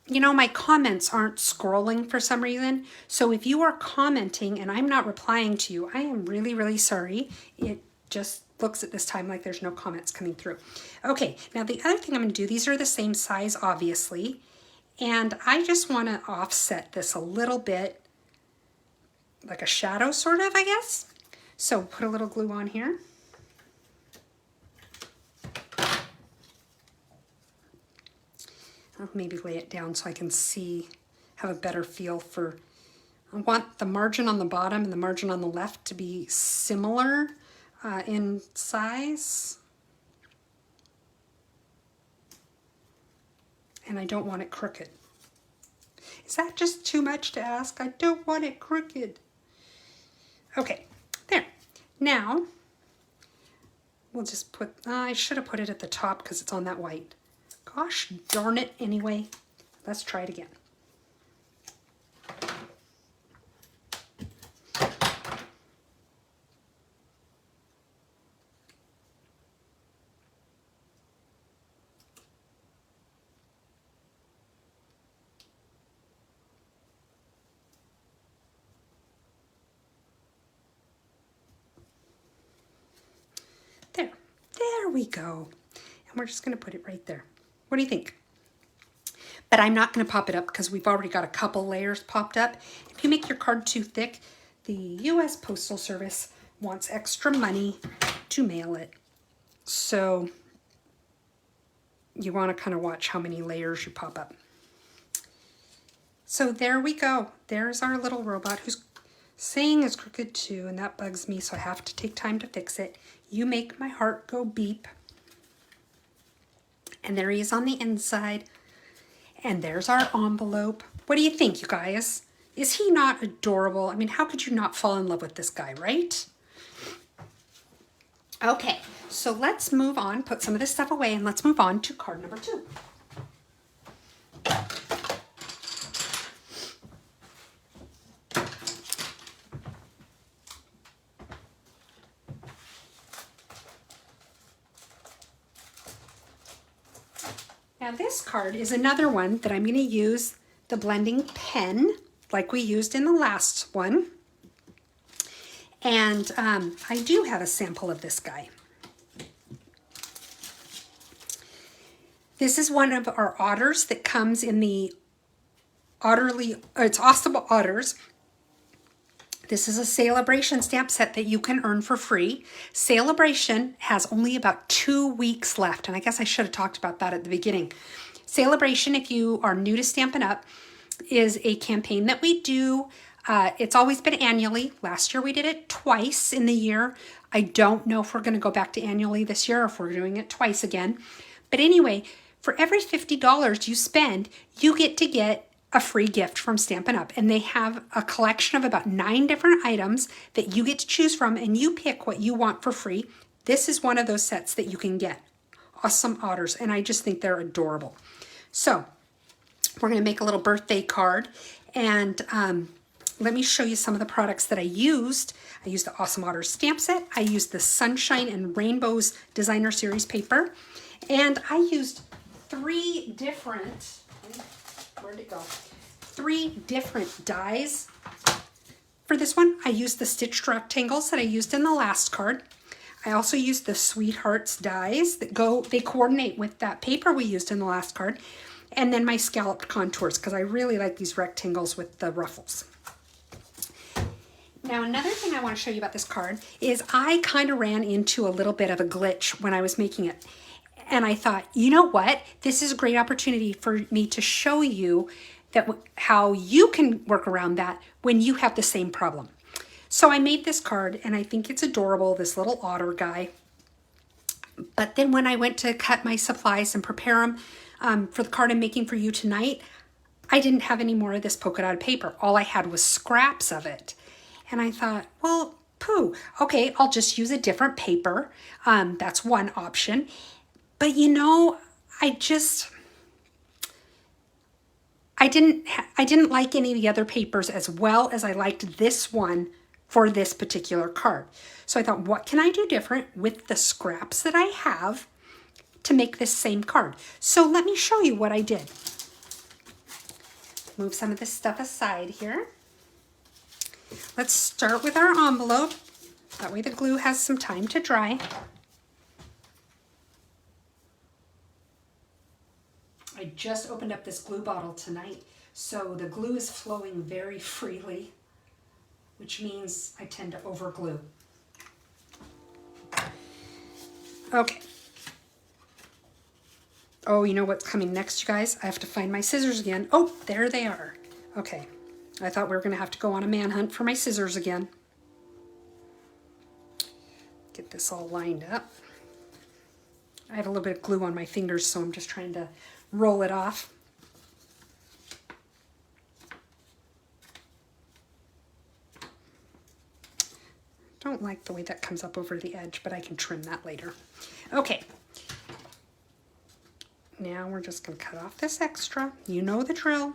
you know, my comments aren't scrolling for some reason. So if you are commenting and I'm not replying to you, I am really, really sorry. It just looks at this time like there's no comments coming through. Okay, now the other thing I'm going to do, these are the same size, obviously. And I just want to offset this a little bit, like a shadow sort of, I guess. So put a little glue on here. I'll maybe lay it down so I can see, have a better feel for, I want the margin on the bottom and the margin on the left to be similar in size. And I don't want it crooked. Is that just too much to ask? I don't want it crooked. Okay, there. Now, we'll just put, I should have put it at the top because it's on that white. Gosh darn it, anyway. Let's try it again. There we go. And we're just going to put it right there. What do you think? But I'm not going to pop it up because we've already got a couple layers popped up. If you make your card too thick, the U.S. Postal Service wants extra money to mail it. So you want to kind of watch how many layers you pop up. So there we go. There's our little robot who's saying is crooked too, and that bugs me, so I have to take time to fix it. You make my heart go beep. And there he is on the inside. And there's our envelope. What do you think, you guys? Is he not adorable? I mean, how could you not fall in love with this guy, right? Okay, so let's move on, put some of this stuff away, and let's move on to card number 2. Now this card is another one that I'm going to use the blending pen like we used in the last one. And I do have a sample of this guy. This is one of our otters that comes in the it's Awesome Otters. This is a Celebration stamp set that you can earn for free. Celebration has only about 2 weeks left, and I guess I should have talked about that at the beginning. Celebration, if you are new to Stampin' Up, is a campaign that we do. It's always been annually. Last year we did it twice in the year. I don't know if we're going to go back to annually this year or if we're doing it twice again. But anyway, for every $50 you spend, you get to get a free gift from Stampin' Up! And they have a collection of about 9 different items that you get to choose from, and you pick what you want for free. This is one of those sets that you can get. Awesome Otters, and I just think they're adorable. So we're going to make a little birthday card, and let me show you some of the products that I used. I used the Awesome Otters stamp set. I used the Sunshine and Rainbows Designer Series paper, and I used 3 different, where'd it go? 3 different dies. For this one, I used the stitched rectangles that I used in the last card. I also used the Sweethearts dies that they coordinate with that paper we used in the last card. And then my scalloped contours, because I really like these rectangles with the ruffles. Now, another thing I want to show you about this card is I kind of ran into a little bit of a glitch when I was making it. And I thought, you know what? This is a great opportunity for me to show you that how you can work around that when you have the same problem. So I made this card, and I think it's adorable, this little otter guy. But then when I went to cut my supplies and prepare them for the card I'm making for you tonight, I didn't have any more of this polka dot paper. All I had was scraps of it. And I thought, well, pooh, okay, I'll just use a different paper. That's one option. But you know, I didn't like any of the other papers as well as I liked this one for this particular card. So I thought, what can I do different with the scraps that I have to make this same card? So let me show you what I did. Move some of this stuff aside here. Let's start with our envelope. That way the glue has some time to dry. I just opened up this glue bottle tonight, so the glue is flowing very freely, which means I tend to overglue. Okay. Oh, you know what's coming next, you guys? I have to find my scissors again. Oh, there they are. Okay. I thought we were going to have to go on a manhunt for my scissors again. Get this all lined up. I have a little bit of glue on my fingers, so I'm just trying to roll it off. Don't like the way that comes up over the edge, but I can trim that later. Okay. Now we're just going to cut off this extra. You know the drill.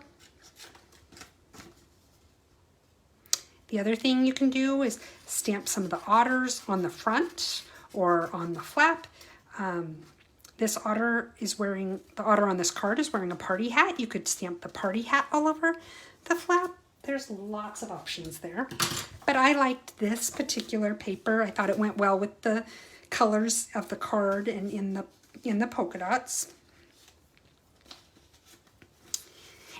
The other thing you can do is stamp some of the otters on the front or on the flap. This otter is wearing, the otter on this card is wearing a party hat. You could stamp the party hat all over the flap. There's lots of options there. But I liked this particular paper. I thought it went well with the colors of the card and in the polka dots.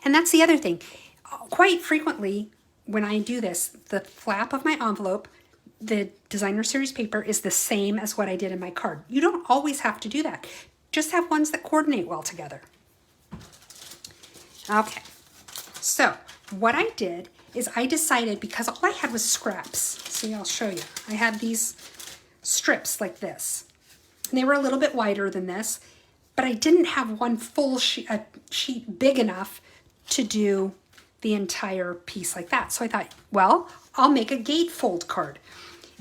And that's the other thing. Quite frequently, when I do this, the flap of my envelope, the designer series paper is the same as what I did in my card. You don't always have to do that. Just have ones that coordinate well together. Okay, so what I did is I decided, because all I had was scraps. See, I'll show you. I had these strips like this. And they were a little bit wider than this, but I didn't have one full sheet big enough to do the entire piece like that. So I thought, well, I'll make a gatefold card.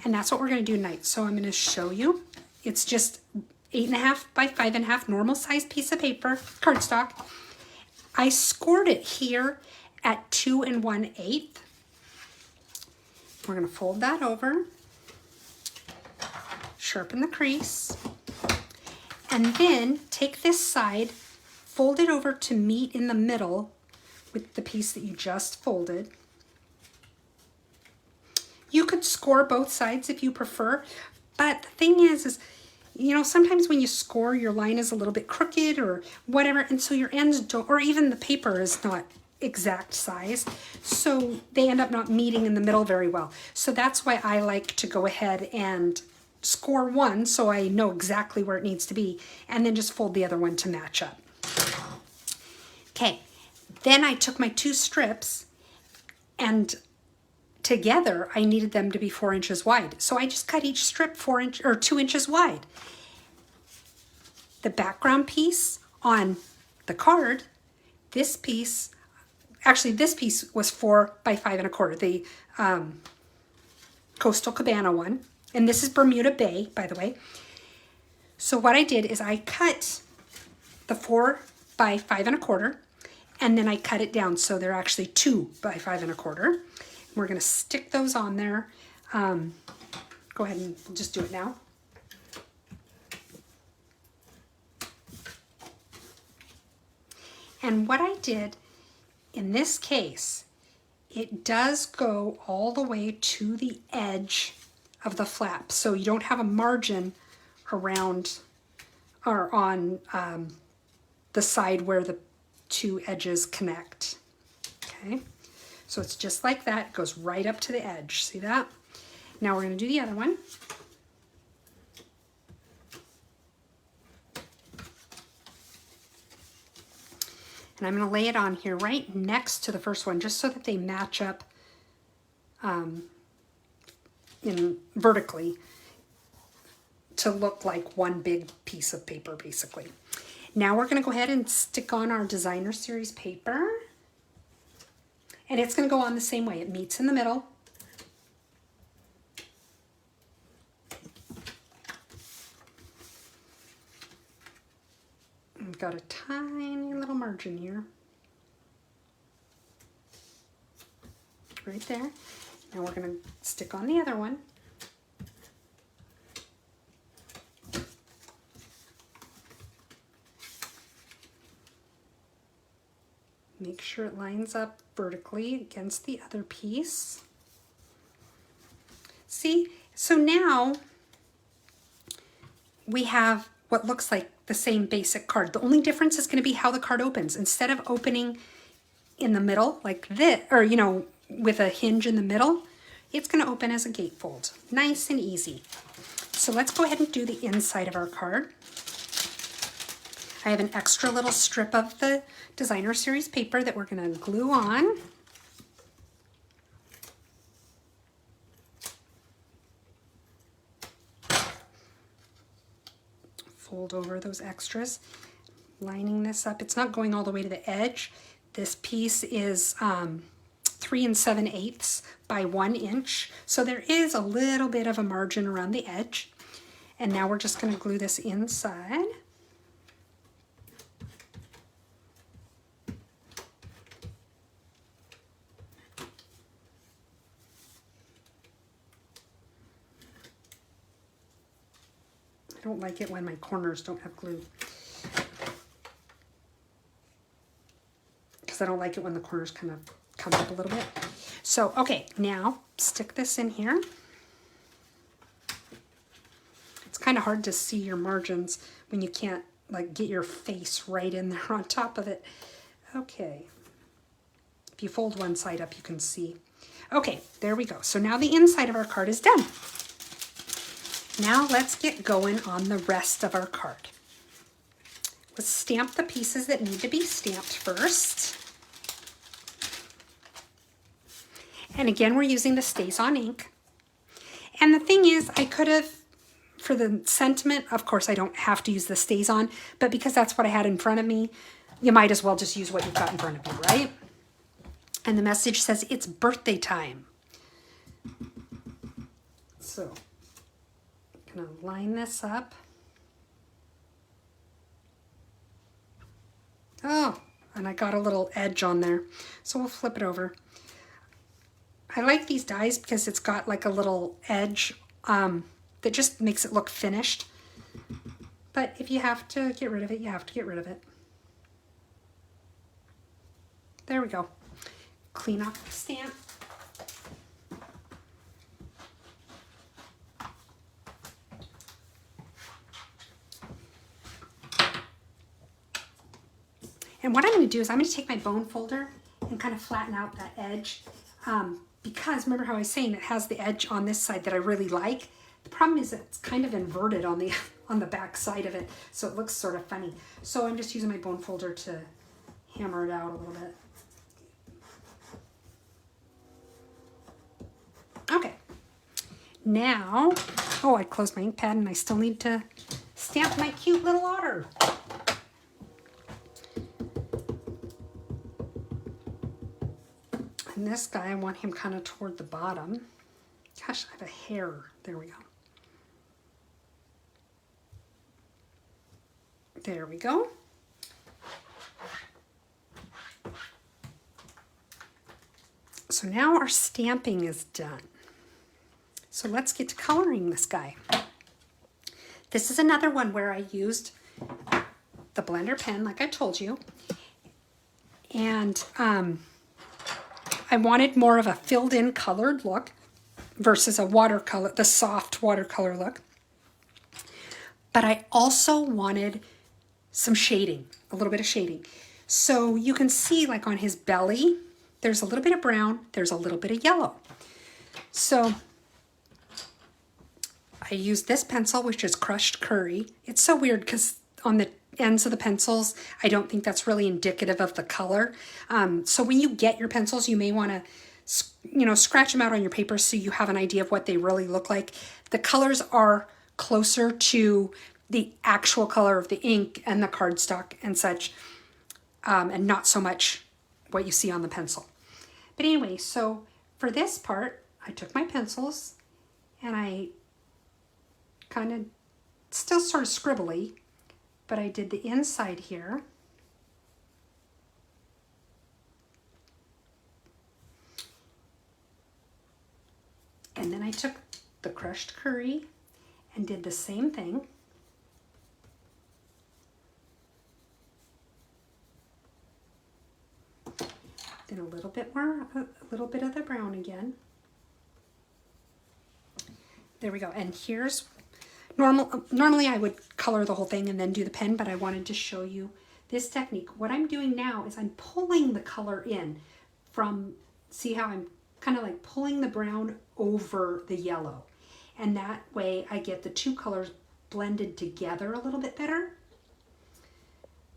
And that's what we're going to do tonight. So I'm going to show you. It's just 8.5 by 5.5 normal size piece of paper, cardstock. I scored it here at 2 1/8. We're going to fold that over, sharpen the crease, and then take this side, fold it over to meet in the middle with the piece that you just folded. You could score both sides if you prefer, but the thing is, you know, sometimes when you score, your line is a little bit crooked or whatever, and so your ends don't, or even the paper is not exact size, so they end up not meeting in the middle very well. So that's why I like to go ahead and score one so I know exactly where it needs to be, and then just fold the other one to match up. Okay, then I took my two strips, and together I needed them to be 4 inches wide. So I just cut each strip 2 inches wide. The background piece on the card, this piece, actually this piece was 4 by 5 1/4, the Coastal Cabana one. And this is Bermuda Bay, by the way. So what I did is I cut the 4 by 5 1/4, and then I cut it down so they're actually 2 by 5 1/4. We're going to stick those on there. Go ahead and just do it now. And what I did in this case, it does go all the way to the edge of the flap. So you don't have a margin around or on the side where the two edges connect. Okay. So it's just like that. It goes right up to the edge. See that? Now we're going to do the other one. And I'm going to lay it on here right next to the first one, just so that they match up vertically to look like one big piece of paper, basically. Now we're going to go ahead and stick on our designer series paper. And it's going to go on the same way. It meets in the middle. I've got a tiny little margin here. Right there. Now we're going to stick on the other one. Make sure it lines up vertically against the other piece. See? So now we have what looks like the same basic card. The only difference is going to be how the card opens. Instead of opening in the middle like this, or you know, with a hinge in the middle, it's going to open as a gatefold. Nice and easy. So let's go ahead and do the inside of our card. I have an extra little strip of the designer series paper that we're going to glue on. Fold over those extras, lining this up. It's not going all the way to the edge. This piece is 3 7/8 by 1 inch. So there is a little bit of a margin around the edge. And now we're just going to glue this inside. I don't like it when my corners don't have glue, because I don't like it when the corners kind of come up a little bit. So, okay, now stick this in here. It's kind of hard to see your margins when you can't like get your face right in there on top of it. Okay. If you fold one side up, you can see. Okay, there we go. So now the inside of our card is done. Now let's get going on the rest of our card. Let's stamp the pieces that need to be stamped first. And again, we're using the Stays On ink. And the thing is, I could have, for the sentiment, of course I don't have to use the Stays On, but because that's what I had in front of me, you might as well just use what you've got in front of you, right? And the message says, it's birthday time. So, I'm gonna line this up. Oh, and I got a little edge on there. So we'll flip it over. I like these dies because it's got like a little edge that just makes it look finished. But if you have to get rid of it, you have to get rid of it. There we go. Clean off the stamp. And what I'm going to do is I'm going to take my bone folder and kind of flatten out that edge. Because remember how I was saying it has the edge on this side that I really like. The problem is it's kind of inverted on the back side of it, so it looks sort of funny. So I'm just using my bone folder to hammer it out a little bit. Okay. Now, oh, I closed my ink pad and I still need to stamp my cute little otter. And this guy, I want him kind of toward the bottom. Gosh, I have a hair. There we go. There we go. So now our stamping is done. So let's get to coloring this guy. This is another one where I used the blender pen, like I told you. And I wanted more of a filled in colored look versus a watercolor, the soft watercolor look. But I also wanted some shading, a little bit of shading. So you can see like on his belly, there's a little bit of brown, there's a little bit of yellow. So I used this pencil, which is crushed curry. It's so weird because on the ends of the pencils. I don't think that's really indicative of the color. So when you get your pencils, you may want to, you know, scratch them out on your paper so you have an idea of what they really look like. The colors are closer to the actual color of the ink and the cardstock and such, and not so much what you see on the pencil. But anyway, so for this part, I took my pencils and I kind of, still sort of scribbly, but I did the inside here. And then I took the crushed curry and did the same thing. Then a little bit more, a little bit of the brown again. There we go. And here's normally I would color the whole thing and then do the pen, but I wanted to show you this technique. What I'm doing now is I'm pulling the color in from, see how I'm kind of like pulling the brown over the yellow. And that way I get the two colors blended together a little bit better.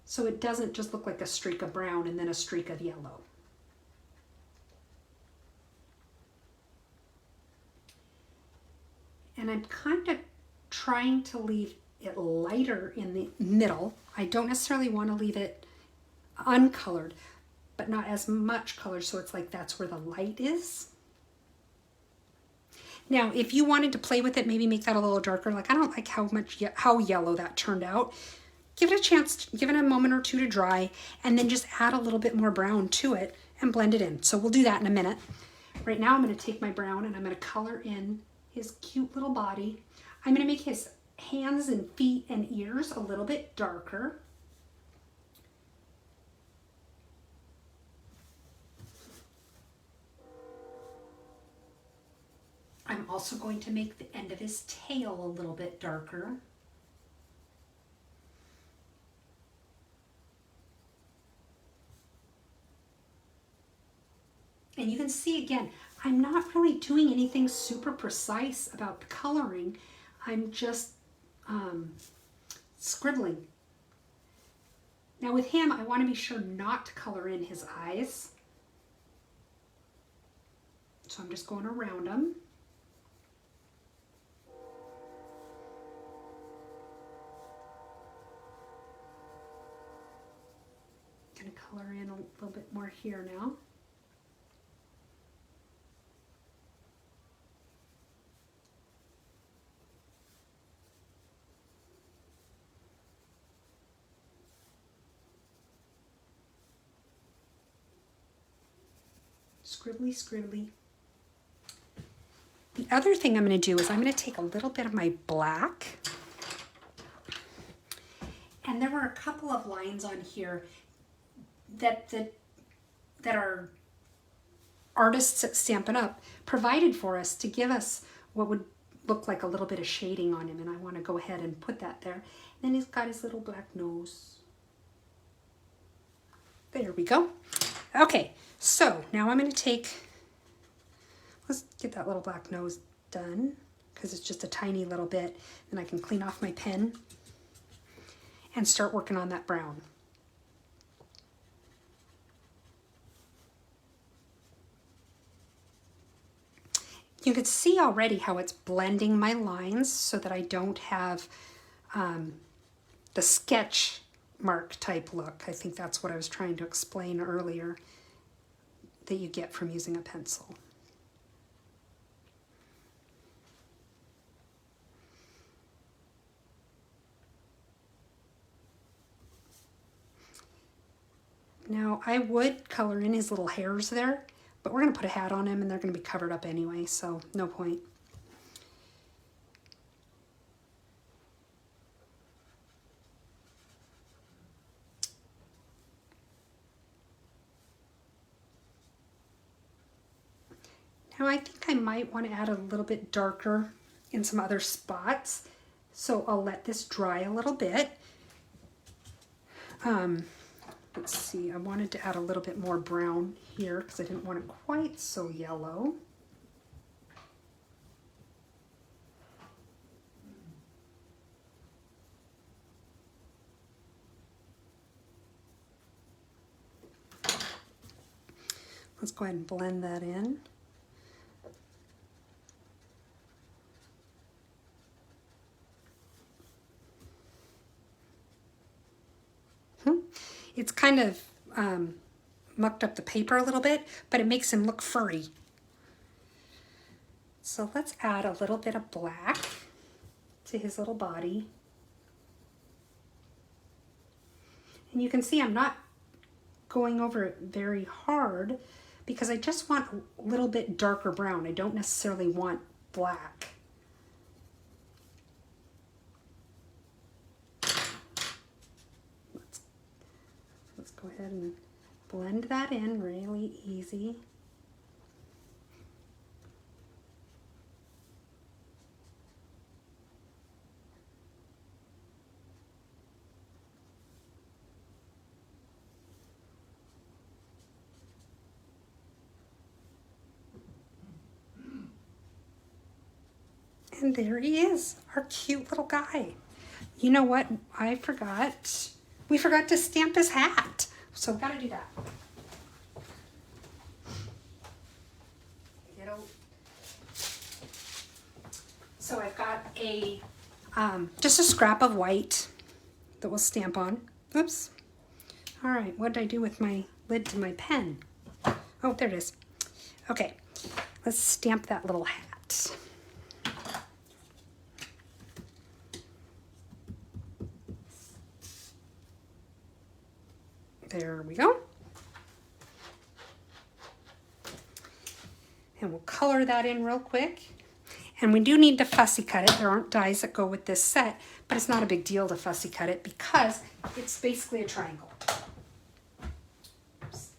So it doesn't just look like a streak of brown and then a streak of yellow. And I'm kind of trying to leave it lighter in the middle. I don't necessarily want to leave it uncolored, but not as much color, so it's like that's where the light is. Now, if you wanted to play with it, maybe make that a little darker. Like, I don't like how yellow that turned out. Give it a chance, give it a moment or two to dry, and then just add a little bit more brown to it and blend it in. So we'll do that in a minute. Right now, I'm going to take my brown and I'm going to color in his cute little body. I'm going to make his hands and feet and ears a little bit darker. I'm also going to make the end of his tail a little bit darker. And you can see again, I'm not really doing anything super precise about the coloring. I'm just scribbling. Now with him, I want to be sure not to color in his eyes. So I'm just going around him. Going to color in a little bit more here now. Scribbly, scribbly. The other thing I'm going to do is I'm going to take a little bit of my black. And there were a couple of lines on here that our artists at Stampin' Up! Provided for us to give us what would look like a little bit of shading on him. And I want to go ahead and put that there. And then he's got his little black nose. There we go. Okay. So now I'm going to take, let's get that little black nose done because it's just a tiny little bit. Then I can clean off my pen and start working on that brown. You can see already how it's blending my lines so that I don't have the sketch mark type look. I think that's what I was trying to explain earlier, that you get from using a pencil. Now I would color in his little hairs there, but we're going to put a hat on him and they're going to be covered up anyway, so no point. Now I think I might want to add a little bit darker in some other spots, so I'll let this dry a little bit. Let's see, I wanted to add a little bit more brown here because I didn't want it quite so yellow. Let's go ahead and blend that in. It's kind of mucked up the paper a little bit, but it makes him look furry. So let's add a little bit of black to his little body. And you can see I'm not going over it very hard because I just want a little bit darker brown. I don't necessarily want black. Let's go ahead and blend that in really easy. And there he is, our cute little guy. You know what? I forgot. We forgot to stamp his hat. So we gotta do that. So I've got a just a scrap of white that we'll stamp on. Oops. All right, what did I do with my lid to my pen? Oh, there it is. Okay, let's stamp that little hat. There we go. And we'll color that in real quick. And we do need to fussy cut it. There aren't dies that go with this set, but it's not a big deal to fussy cut it because it's basically a triangle. Oops.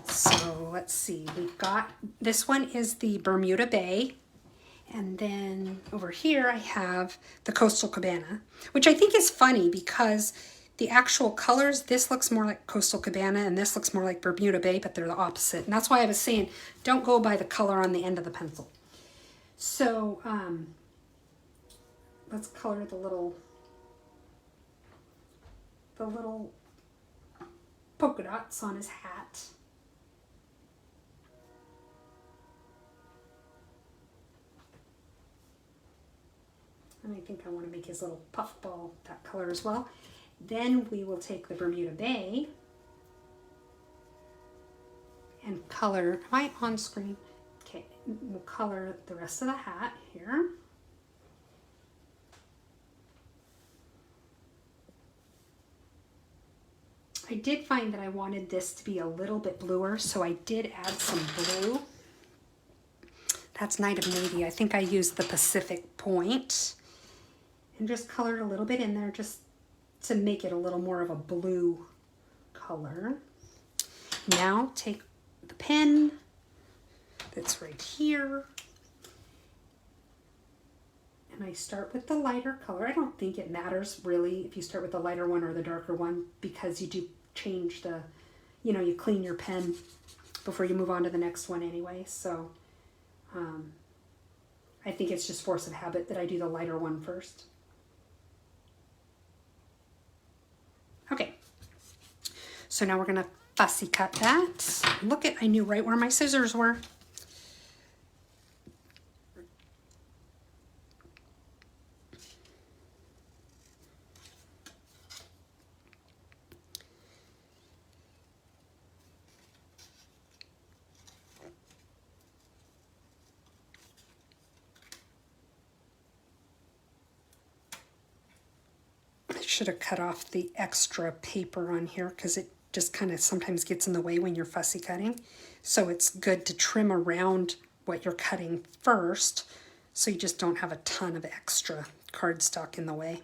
So let's see, we've got, this one is the Bermuda Bay. And then over here I have the Coastal Cabana, which I think is funny because the actual colors, this looks more like Coastal Cabana and this looks more like Bermuda Bay, but they're the opposite. And that's why I was saying, don't go by the color on the end of the pencil. So let's color the little polka dots on his hat. And I think I want to make his little puffball that color as well. Then we will take the Bermuda Bay and color, am I on screen? Okay, we'll color the rest of the hat here. I did find that I wanted this to be a little bit bluer, so I did add some blue. That's Night of Navy. I think I used the Pacific Point and just colored a little bit in there just to make it a little more of a blue color. Now take the pen that's right here and I start with the lighter color. I don't think it matters really if you start with the lighter one or the darker one because you do change the, you know, you clean your pen before you move on to the next one anyway. So I think it's just force of habit that I do the lighter one first. Okay, so now we're gonna fussy cut that. Look at, I knew right where my scissors were. Should have cut off the extra paper on here because it just kind of sometimes gets in the way when you're fussy cutting. So it's good to trim around what you're cutting first so you just don't have a ton of extra cardstock in the way.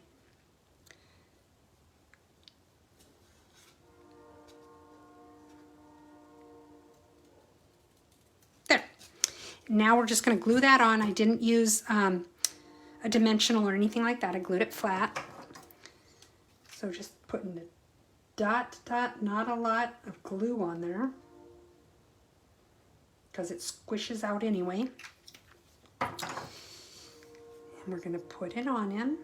There. Now we're just going to glue that on. I didn't use a dimensional or anything like that. I glued it flat. So just putting a dot, not a lot of glue on there because it squishes out anyway. And we're going to put it on him.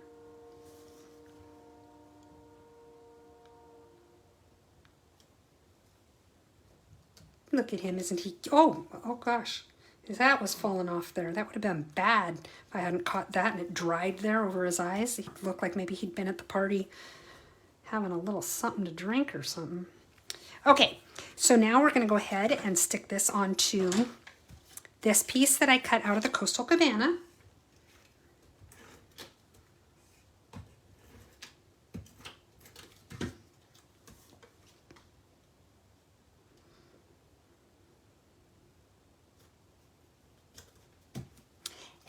Look at him, isn't he? Oh gosh. That was falling off there. That would have been bad if I hadn't caught that and it dried there over his eyes. He looked like maybe he'd been at the party having a little something to drink or something. Okay, so now we're going to go ahead and stick this onto this piece that I cut out of the Coastal Cabana.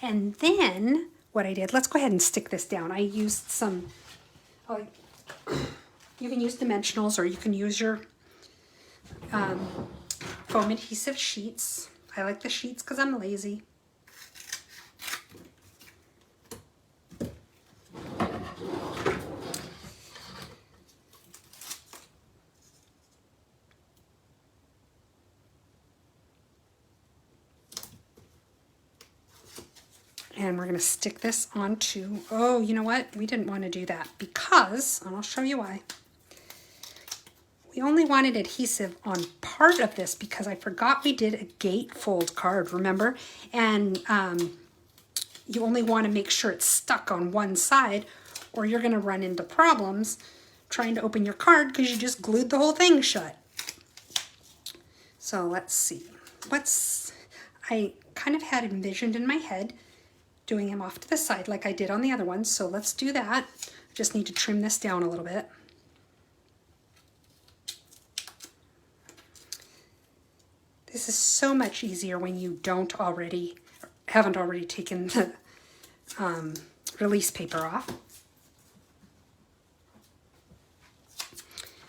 And then what I did, let's go ahead and stick this down. I used some, you can use dimensionals or you can use your foam adhesive sheets. I like the sheets because I'm lazy. And we're going to stick this onto, oh, you know what? We didn't want to do that because, and I'll show you why. We only wanted adhesive on part of this because I forgot we did a gatefold card, remember? And you only want to make sure it's stuck on one side or you're going to run into problems trying to open your card because you just glued the whole thing shut. So let's see. I kind of had envisioned in my head doing him off to the side like I did on the other ones. So let's do that. I just need to trim this down a little bit. This is so much easier when you haven't already taken the release paper off.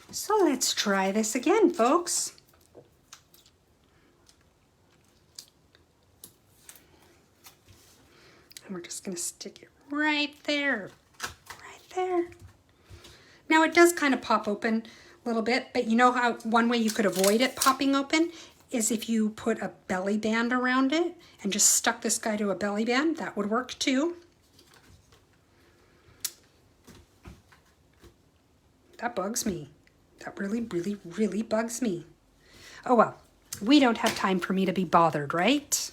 So let's try this again, folks. And we're just going to stick it right there, right there. Now it does kind of pop open a little bit, but you know how one way you could avoid it popping open is if you put a belly band around it and just stuck this guy to a belly band. That would work too. That bugs me. That really, really, really bugs me. Oh well, we don't have time for me to be bothered, right?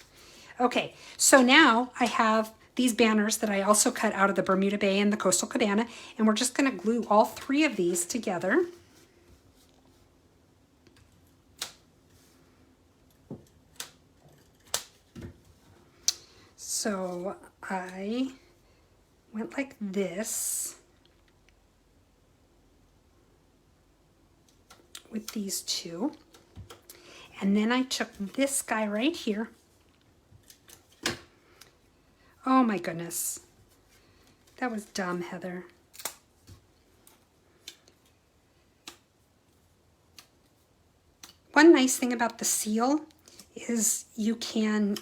Okay, so now I have these banners that I also cut out of the Bermuda Bay and the Coastal Cabana, and we're just going to glue all three of these together. So I went like this with these two, and then I took this guy right here. Oh my goodness, that was dumb, Heather. One nice thing about the seal is you can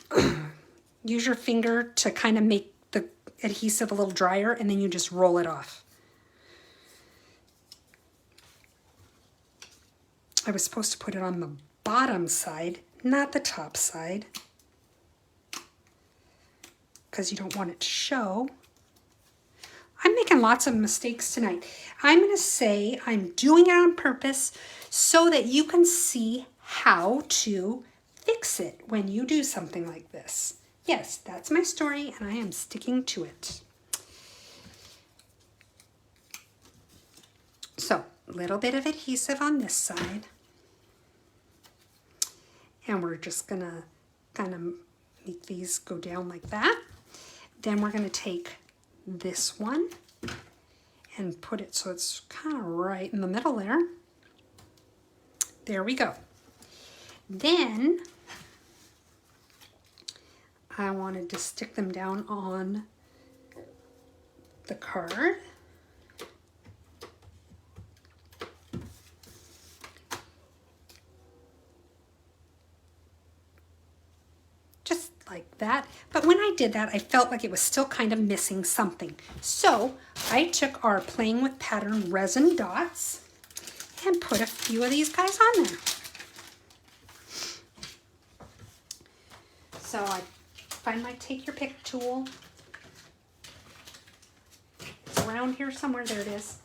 use your finger to kind of make the adhesive a little drier, and then you just roll it off. I was supposed to put it on the bottom side, not the top side, because you don't want it to show. I'm making lots of mistakes tonight. I'm going to say I'm doing it on purpose so that you can see how to fix it when you do something like this. Yes, that's my story, and I am sticking to it. So, a little bit of adhesive on this side. And we're just going to kind of make these go down like that. Then we're going to take this one and put it so it's kind of right in the middle there. There we go. Then I wanted to stick them down on the card. Just like that. But when I did that, I felt like it was still kind of missing something. So I took our Playing with Pattern resin dots and put a few of these guys on there. So I find my Take Your Pick tool. It's around here somewhere. There it is.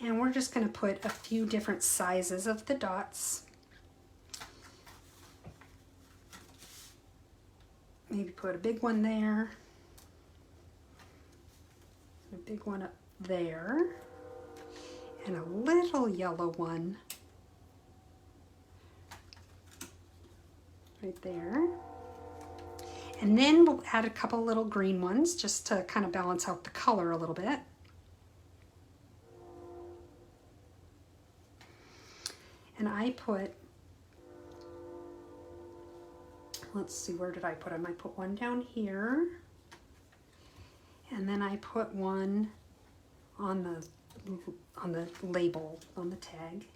And we're just going to put a few different sizes of the dots. Maybe put a big one there, a big one up there, and a little yellow one right there. And then we'll add a couple little green ones just to kind of balance out the color a little bit. And I put, let's see, where did I put them? I put one down here, and then I put one on the label, on the tag.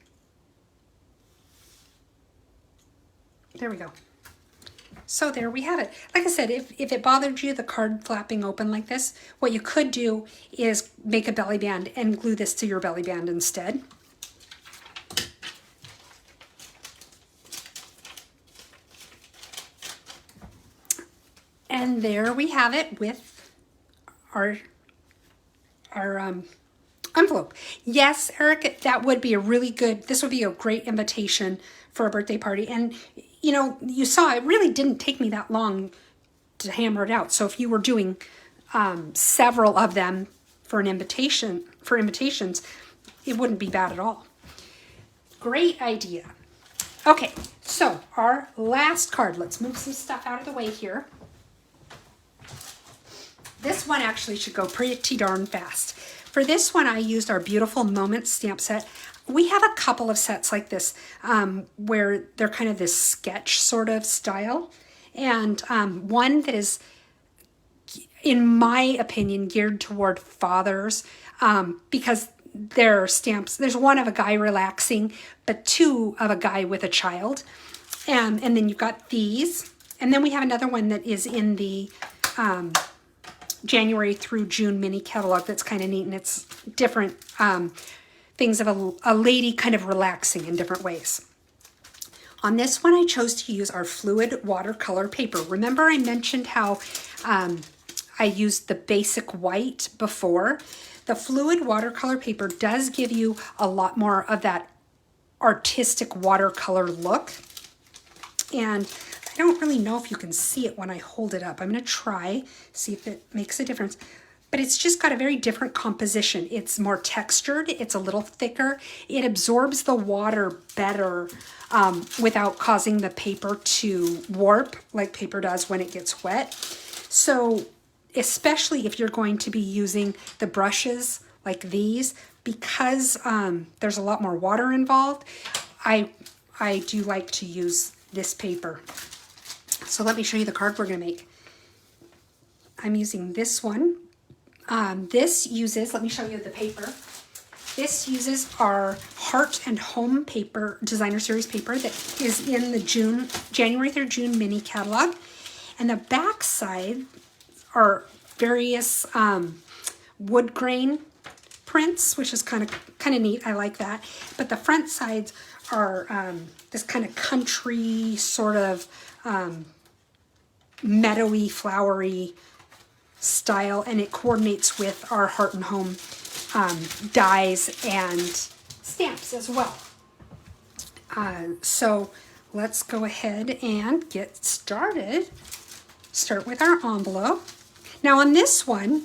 There we go. So there we have it. Like I said, if it bothered you, the card flapping open like this, what you could do is make a belly band and glue this to your belly band instead. And there we have it with our envelope. Yes, Eric, that would be a really good, this would be a great invitation for a birthday party. And you know, you saw it really didn't take me that long to hammer it out. So if you were doing several of them for an invitation, for invitations, it wouldn't be bad at all. Great idea. Okay, so our last card. Let's move some stuff out of the way here. This one actually should go pretty darn fast. For this one, I used our beautiful Moments stamp set. We have a couple of sets like this where they're kind of this sketch sort of style. And one that is, in my opinion, geared toward fathers because they're stamps. There's one of a guy relaxing, but two of a guy with a child. And then you've got these. And then we have another one that is in the January through June mini catalog that's kind of neat, and it's different things of a lady kind of relaxing in different ways. On this one, I chose to use our fluid watercolor paper. Remember I mentioned how I used the basic white before? The fluid watercolor paper does give you a lot more of that artistic watercolor look. And I don't really know if you can see it when I hold it up. I'm going to try, see if it makes a difference. But it's just got a very different composition. It's more textured. It's a little thicker. It absorbs the water better without causing the paper to warp like paper does when it gets wet. So especially if you're going to be using the brushes like these, because there's a lot more water involved, I do like to use this paper. So let me show you the card we're going to make. I'm using this one. This uses, let me show you the paper. This uses our Heart and Home paper, designer series paper that is in the January through June mini catalog. And the back side are various wood grain prints, which is kind of neat. I like that. But the front sides are this kind of country sort of meadowy, flowery style, and it coordinates with our Heart and Home dies and stamps as well. So let's go ahead and get started. Start with our envelope. Now on this one,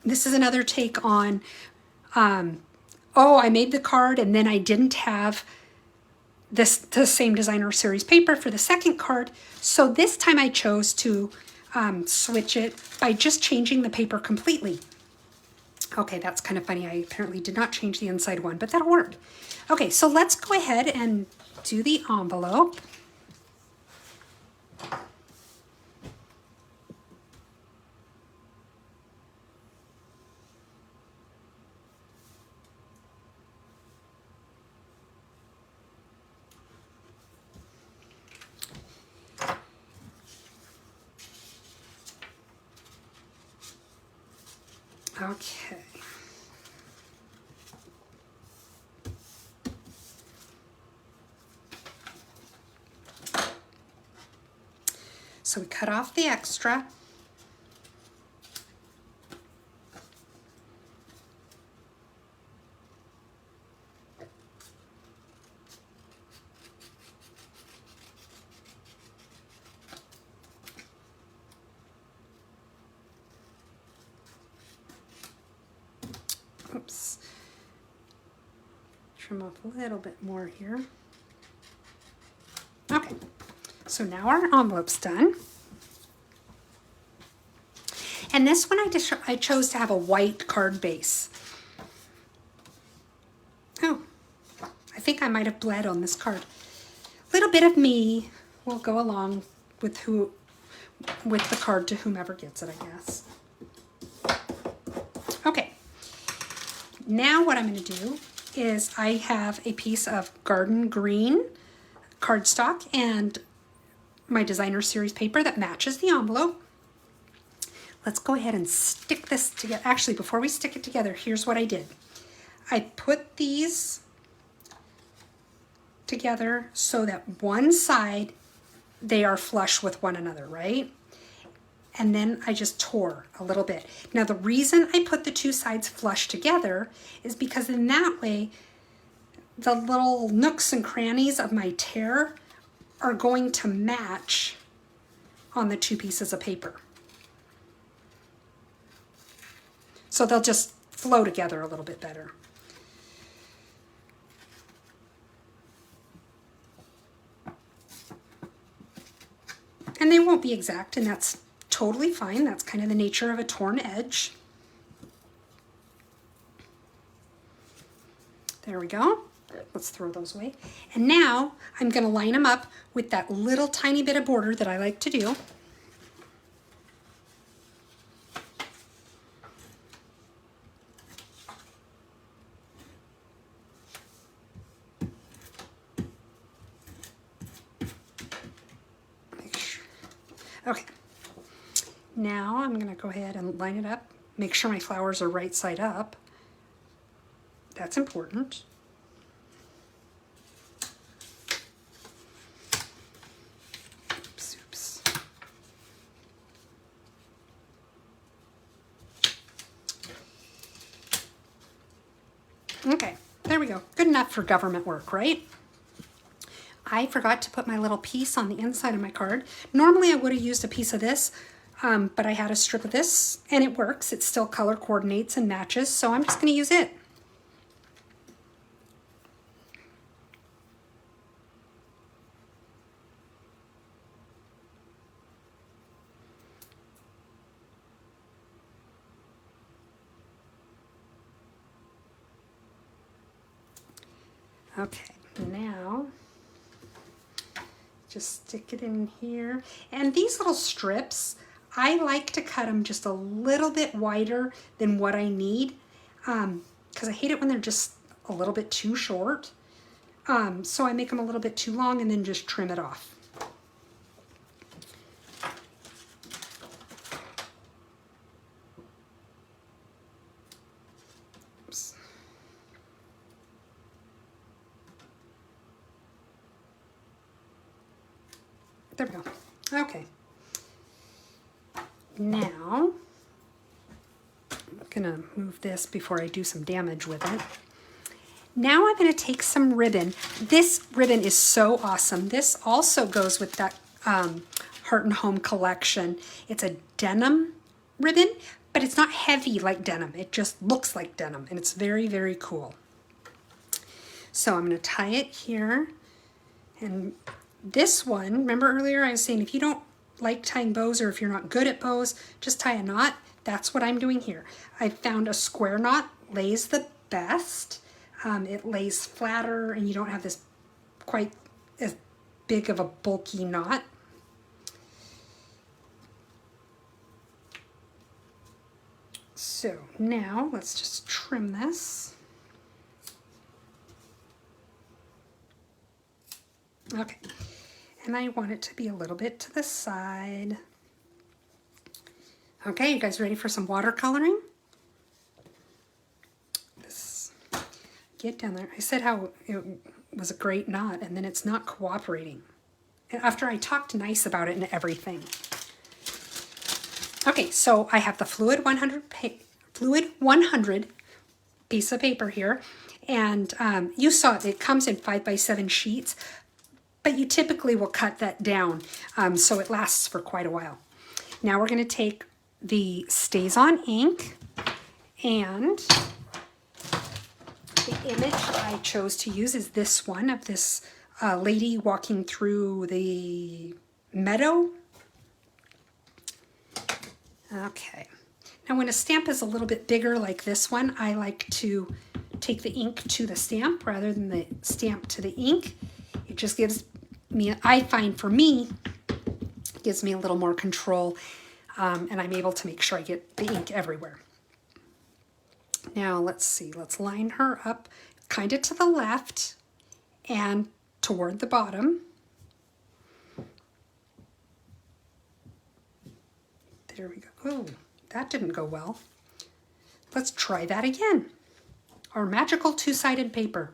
this is another take on, oh, I made the card and then I didn't have the same designer series paper for the second card. So this time I chose to switch it by just changing the paper completely. Okay, that's kind of funny. I apparently did not change the inside one, but that'll work. Okay, so let's go ahead and do the envelope. Okay. So we cut off the extra. Oops. Trim off a little bit more here. Okay, so now our envelope's done. And this one I chose to have a white card base. Oh, I think I might have bled on this card. A little bit of me will go along with the card to whomever gets it, I guess. Okay, now what I'm going to do is I have a piece of garden green cardstock and my designer series paper that matches the envelope. Let's go ahead and stick this together. Actually, before we stick it together, here's what I did. I put these together so that one side, they are flush with one another, right? And then I just tore a little bit. Now the reason I put the two sides flush together is because in that way, the little nooks and crannies of my tear are going to match on the two pieces of paper. So they'll just flow together a little bit better. And they won't be exact, and that's totally fine. That's kind of the nature of a torn edge. There we go. Let's throw those away. And now I'm going to line them up with that little tiny bit of border that I like to do. Make sure. Okay. Now I'm going to go ahead and line it up. Make sure my flowers are right side up. That's important. Oops. Okay, there we go. Good enough for government work, right? I forgot to put my little piece on the inside of my card. Normally I would have used a piece of this, but I had a strip of this and it works. It still color coordinates and matches, so I'm just going to use it. Okay, now just stick it in here. And these little strips, I like to cut them just a little bit wider than what I need because I hate it when they're just a little bit too short. So I make them a little bit too long and then just trim it off. There we go. Okay. Now, I'm gonna move this before I do some damage with it. Now I'm gonna take some ribbon. This ribbon is so awesome. This also goes with that Heart and Home collection. It's a denim ribbon, but it's not heavy like denim. It just looks like denim, and it's very, very cool. So I'm gonna tie it here, and this one, remember earlier I was saying if you don't like tying bows or if you're not good at bows, just tie a knot. That's what I'm doing here. I found a square knot lays the best. It lays flatter and you don't have this quite as big of a bulky knot. So now let's just trim this. Okay. And I want it to be a little bit to the side. Okay, you guys ready for some watercoloring? Get down there. I said how it was a great knot and then it's not cooperating. And after I talked nice about it and everything. Okay, so I have the Fluid 100 piece of paper here. And you saw it comes in 5x7 sheets. But you typically will cut that down so it lasts for quite a while. Now we're going to take the Stays On ink and The image I chose to use is this one of this lady walking through the meadow. Okay. Now when a stamp is a little bit bigger like this one, I like to take the ink to the stamp rather than the stamp to the ink. It just gives me, I find for me, gives me a little more control, and I'm able to make sure I get the ink everywhere. Now let's see, let's line her up kind of to the left and toward the bottom. There we go. Oh, that didn't go well. Let's try that again. Our magical two-sided paper.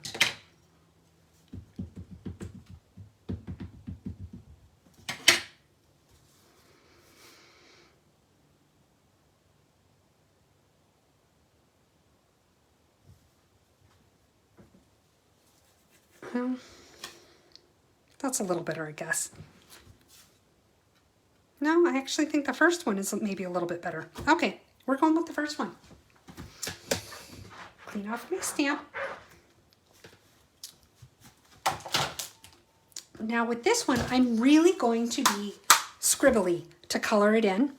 Well, that's a little better, I guess. No, I actually think the first one is maybe a little bit better. Okay, we're going with the first one. Clean off my stamp. Now with this one, I'm really going to be scribbly to color it in.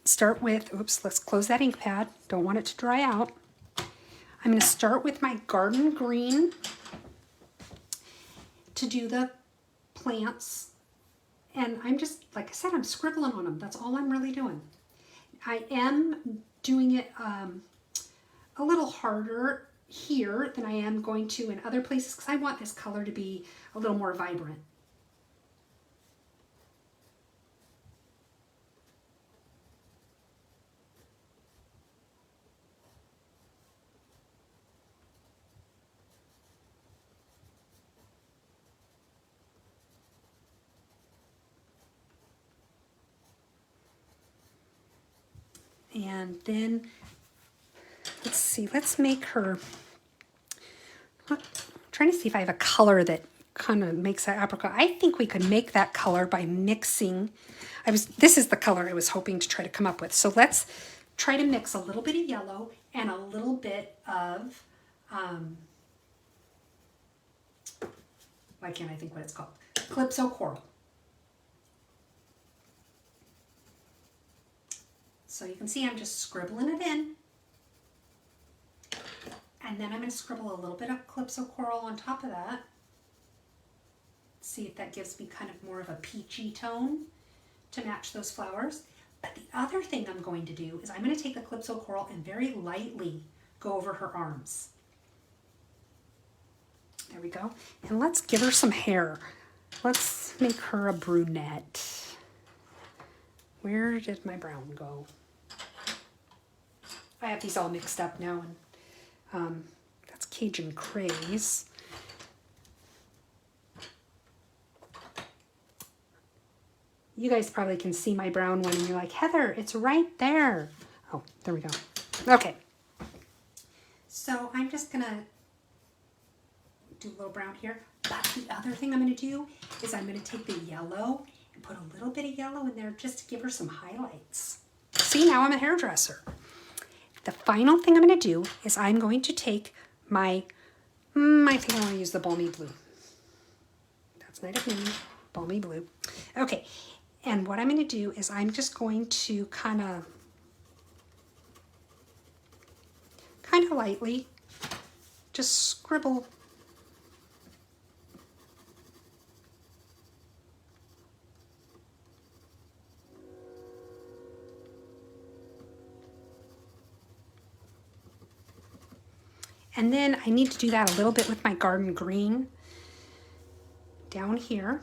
Start with, oops, let's close that ink pad. Don't want it to dry out. I'm going to start with my garden green to do the plants. And I'm just, like I said, I'm scribbling on them. That's all I'm really doing. I am doing it a little harder here than I am going to in other places because I want this color to be a little more vibrant. And then, let's see, let's make her, I'm trying to see if I have a color that kind of makes that apricot. I think we could make that color by mixing. This is the color I was hoping to try to come up with. So let's try to mix a little bit of yellow and a little bit of, why can't I think what it's called? Calypso coral. So you can see I'm just scribbling it in. And then I'm going to scribble a little bit of Calypso coral on top of that. See if that gives me kind of more of a peachy tone to match those flowers. But the other thing I'm going to do is I'm going to take the Calypso coral and very lightly go over her arms. There we go. And let's give her some hair. Let's make her a brunette. Where did my brown go? I have these all mixed up now, and that's Cajun Craze. You guys probably can see my brown one, and you're like, Heather, it's right there. Oh, there we go. Okay. So I'm just going to do a little brown here. But the other thing I'm going to do is I'm going to take the yellow and put a little bit of yellow in there just to give her some highlights. See, now I'm a hairdresser. The final thing I'm going to do is I'm going to take my, I think I want to use the Balmy Blue. That's nice of me, Balmy Blue. Okay, and what I'm going to do is I'm just going to kind of lightly just scribble . And then I need to do that a little bit with my garden green down here.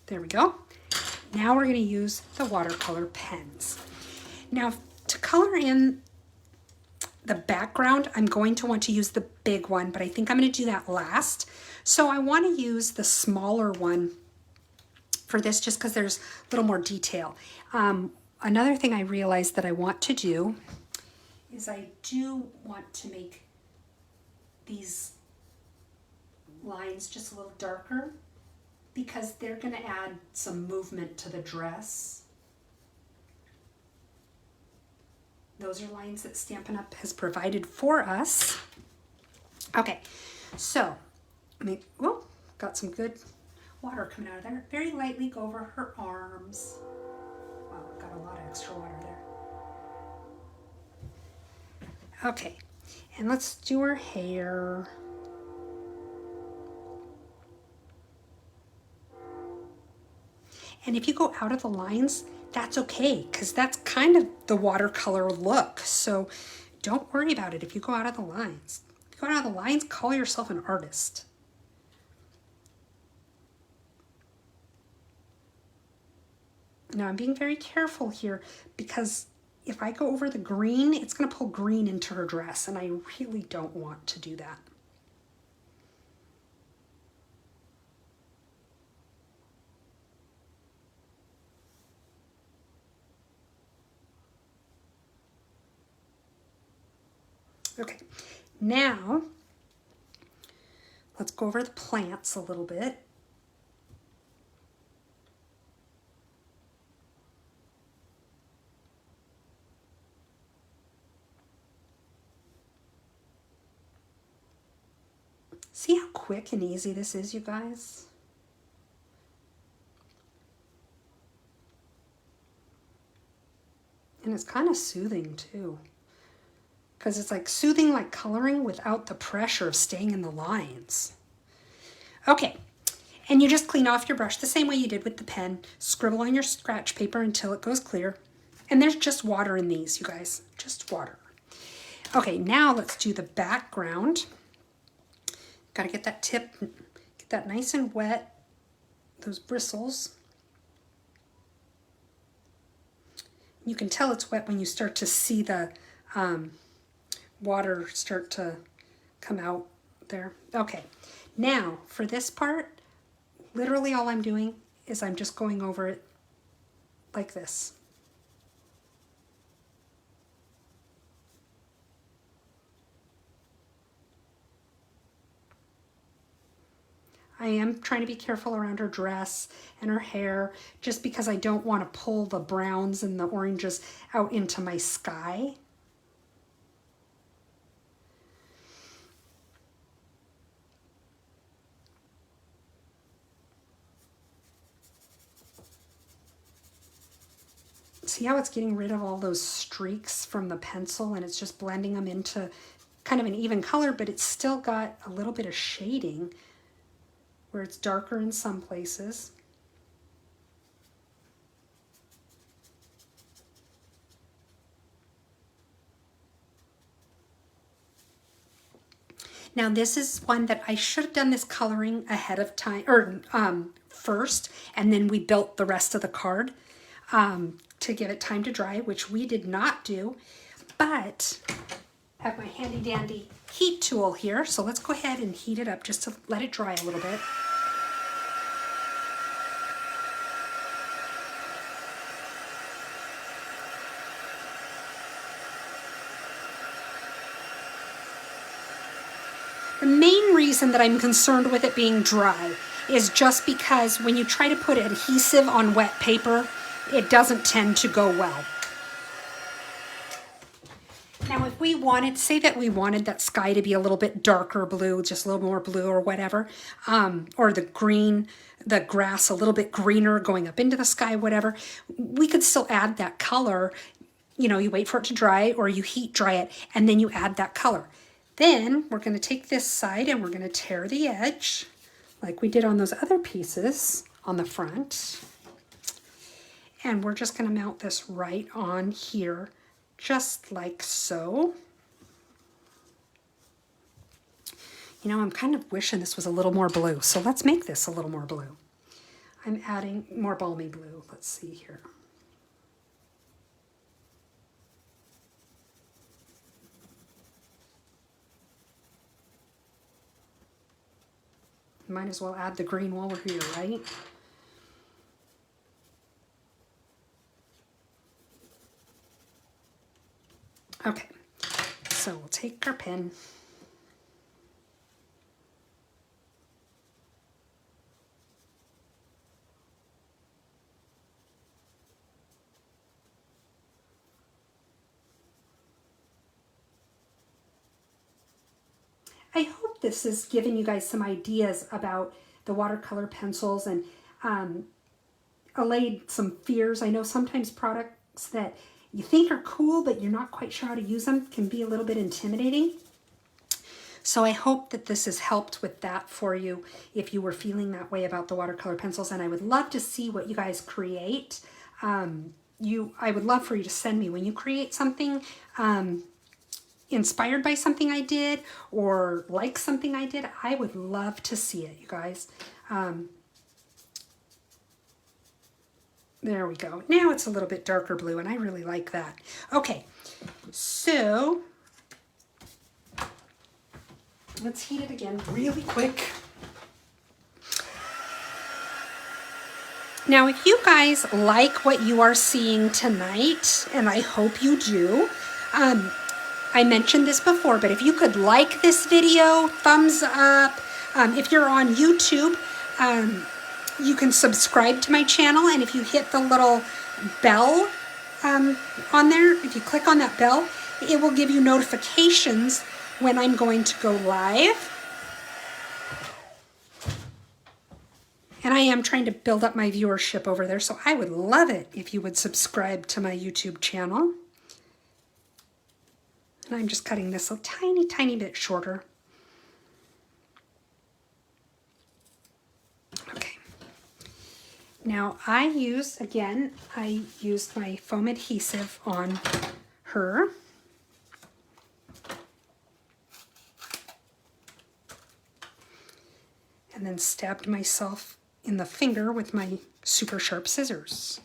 There we go. Now we're going to use the watercolor pens. Now to color in the background, I'm going to want to use the big one, but I think I'm going to do that last. So I want to use the smaller one for this just because there's a little more detail. Another thing I realized that I want to do is I do want to make these lines just a little darker because they're going to add some movement to the dress. Those are lines that Stampin' Up! Has provided for us. Okay, so, got some good water coming out of there. Very lightly go over her arms. Wow, I've got a lot of extra water there. Okay, and let's do her hair. And if you go out of the lines, that's okay, because that's kind of the watercolor look. So don't worry about it if you go out of the lines. If you go out of the lines, call yourself an artist. Now I'm being very careful here because if I go over the green, it's going to pull green into her dress, and I really don't want to do that. Okay, now let's go over the plants a little bit. See how quick and easy this is, you guys? And it's kind of soothing too, because it's like soothing like coloring without the pressure of staying in the lines. Okay, and you just clean off your brush the same way you did with the pen. Scribble on your scratch paper until it goes clear. And there's just water in these, you guys, just water. Okay, now let's do the background. Got to get that tip, get that nice and wet, those bristles. You can tell it's wet when you start to see the water start to come out there. Okay, now for this part, literally all I'm doing is I'm just going over it like this. I am trying to be careful around her dress and her hair, just because I don't want to pull the browns and the oranges out into my sky. See how it's getting rid of all those streaks from the pencil, and it's just blending them into kind of an even color, but it's still got a little bit of shading where it's darker in some places. Now this is one that I should have done this coloring ahead of time, or first, and then we built the rest of the card to give it time to dry, which we did not do, but I have my handy dandy heat tool here, so let's go ahead and heat it up just to let it dry a little bit. The main reason that I'm concerned with it being dry is just because when you try to put adhesive on wet paper, it doesn't tend to go well. Now if we wanted, say that we wanted that sky to be a little bit darker blue, just a little more blue or whatever, or the green, the grass a little bit greener going up into the sky, whatever, we could still add that color. You know, you wait for it to dry or you heat dry it and then you add that color. Then we're going to take this side and we're going to tear the edge like we did on those other pieces on the front. And we're just going to mount this right on here, just like so. You know, I'm kind of wishing this was a little more blue, so let's make this a little more blue. I'm adding more balmy blue. Let's see here. Might as well add the green while we're here, right? Okay, so we'll take our pen. hope this is giving you guys some ideas about the watercolor pencils and allayed some fears. I know sometimes products that you think are cool, but you're not quite sure how to use them can be a little bit intimidating. So I hope that this has helped with that for you if you were feeling that way about the watercolor pencils. And I would love to see what you guys create. I would love for you to send me when you create something inspired by something I did or like something I did. I would love to see it, you guys. There we go. Now it's a little bit darker blue, and I really like that. Okay, so let's heat it again really quick. Now, if you guys like what you are seeing tonight, and I hope you do, I mentioned this before, but if you could like this video, thumbs up. If you're on YouTube, you can subscribe to my channel, and if you hit the little bell on there, if you click on that bell, it will give you notifications when I'm going to go live. And I am trying to build up my viewership over there, so I would love it if you would subscribe to my YouTube channel. And I'm just cutting this a tiny, tiny bit shorter. Okay. Now I used my foam adhesive on her. And then stabbed myself in the finger with my super sharp scissors.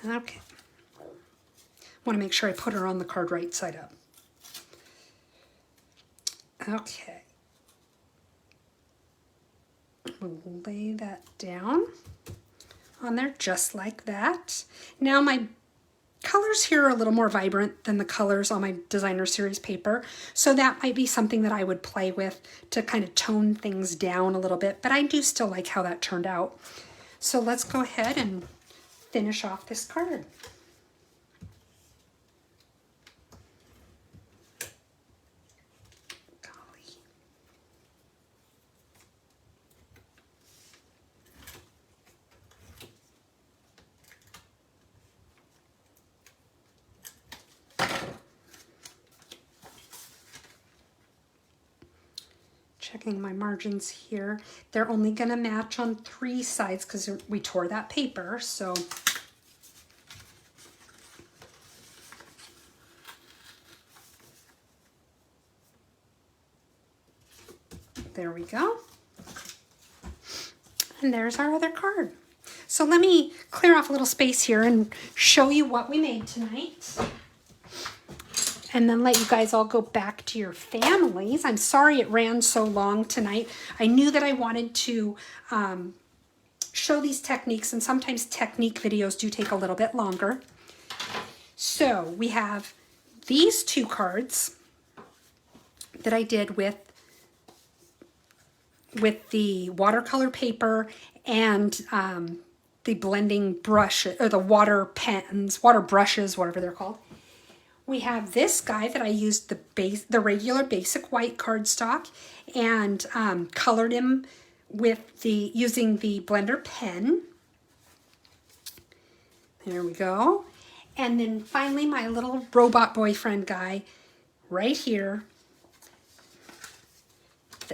Okay. I want to make sure I put her on the card right side up. Okay. We'll lay that down on there just like that. Now my colors here are a little more vibrant than the colors on my designer series paper, so that might be something that I would play with to kind of tone things down a little bit, but I do still like how that turned out. So let's go ahead and finish off this card. Checking my margins here. They're only going to match on 3 sides because we tore that paper. So there we go. And there's our other card. So let me clear off a little space here and show you what we made tonight. And then let you guys all go back to your families. I'm sorry it ran so long tonight. I knew that I wanted to show these techniques, and sometimes technique videos do take a little bit longer. So we have these 2 cards that I did with the watercolor paper and the blending brush, or the water pens, water brushes, whatever they're called. We have this guy that I used the regular basic white cardstock and colored him with using the blender pen. There we go. And then finally my little robot boyfriend guy right here.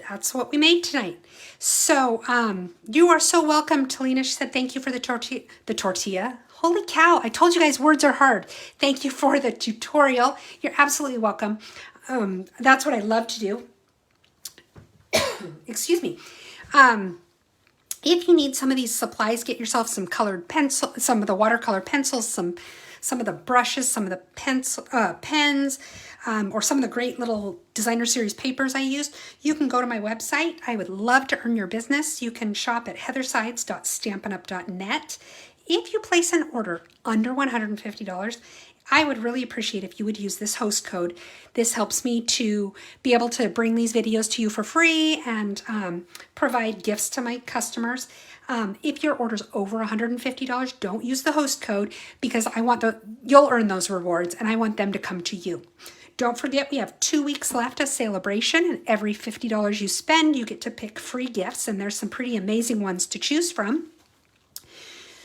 That's what we made tonight. So you are so welcome. Talina, she said thank you for the tortilla. Holy cow, I told you guys words are hard. Thank you for the tutorial. You're absolutely welcome. That's what I love to do. Excuse me. If you need some of these supplies, get yourself some colored pencil, some of the watercolor pencils, some of the brushes, some of the pens, or some of the great little designer series papers I used. You can go to my website. I would love to earn your business. You can shop at heathersides.stampinup.net. If you place an order under $150, I would really appreciate if you would use this host code. This helps me to be able to bring these videos to you for free and provide gifts to my customers. If your order's over $150, don't use the host code because you'll earn those rewards and I want them to come to you. Don't forget, we have 2 weeks left of Celebration, and every $50 you spend, you get to pick free gifts, and there's some pretty amazing ones to choose from.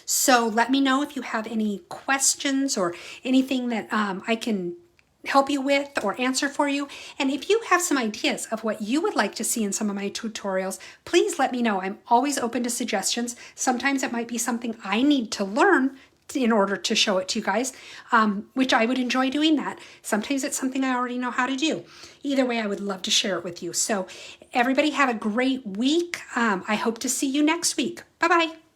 So let me know if you have any questions or anything that I can help you with or answer for you. And if you have some ideas of what you would like to see in some of my tutorials, please let me know. I'm always open to suggestions. Sometimes it might be something I need to learn in order to show it to you guys, which I would enjoy doing that. Sometimes it's something I already know how to do. Either way, I would love to share it with you. So everybody have a great week. I hope to see you next week. Bye-bye.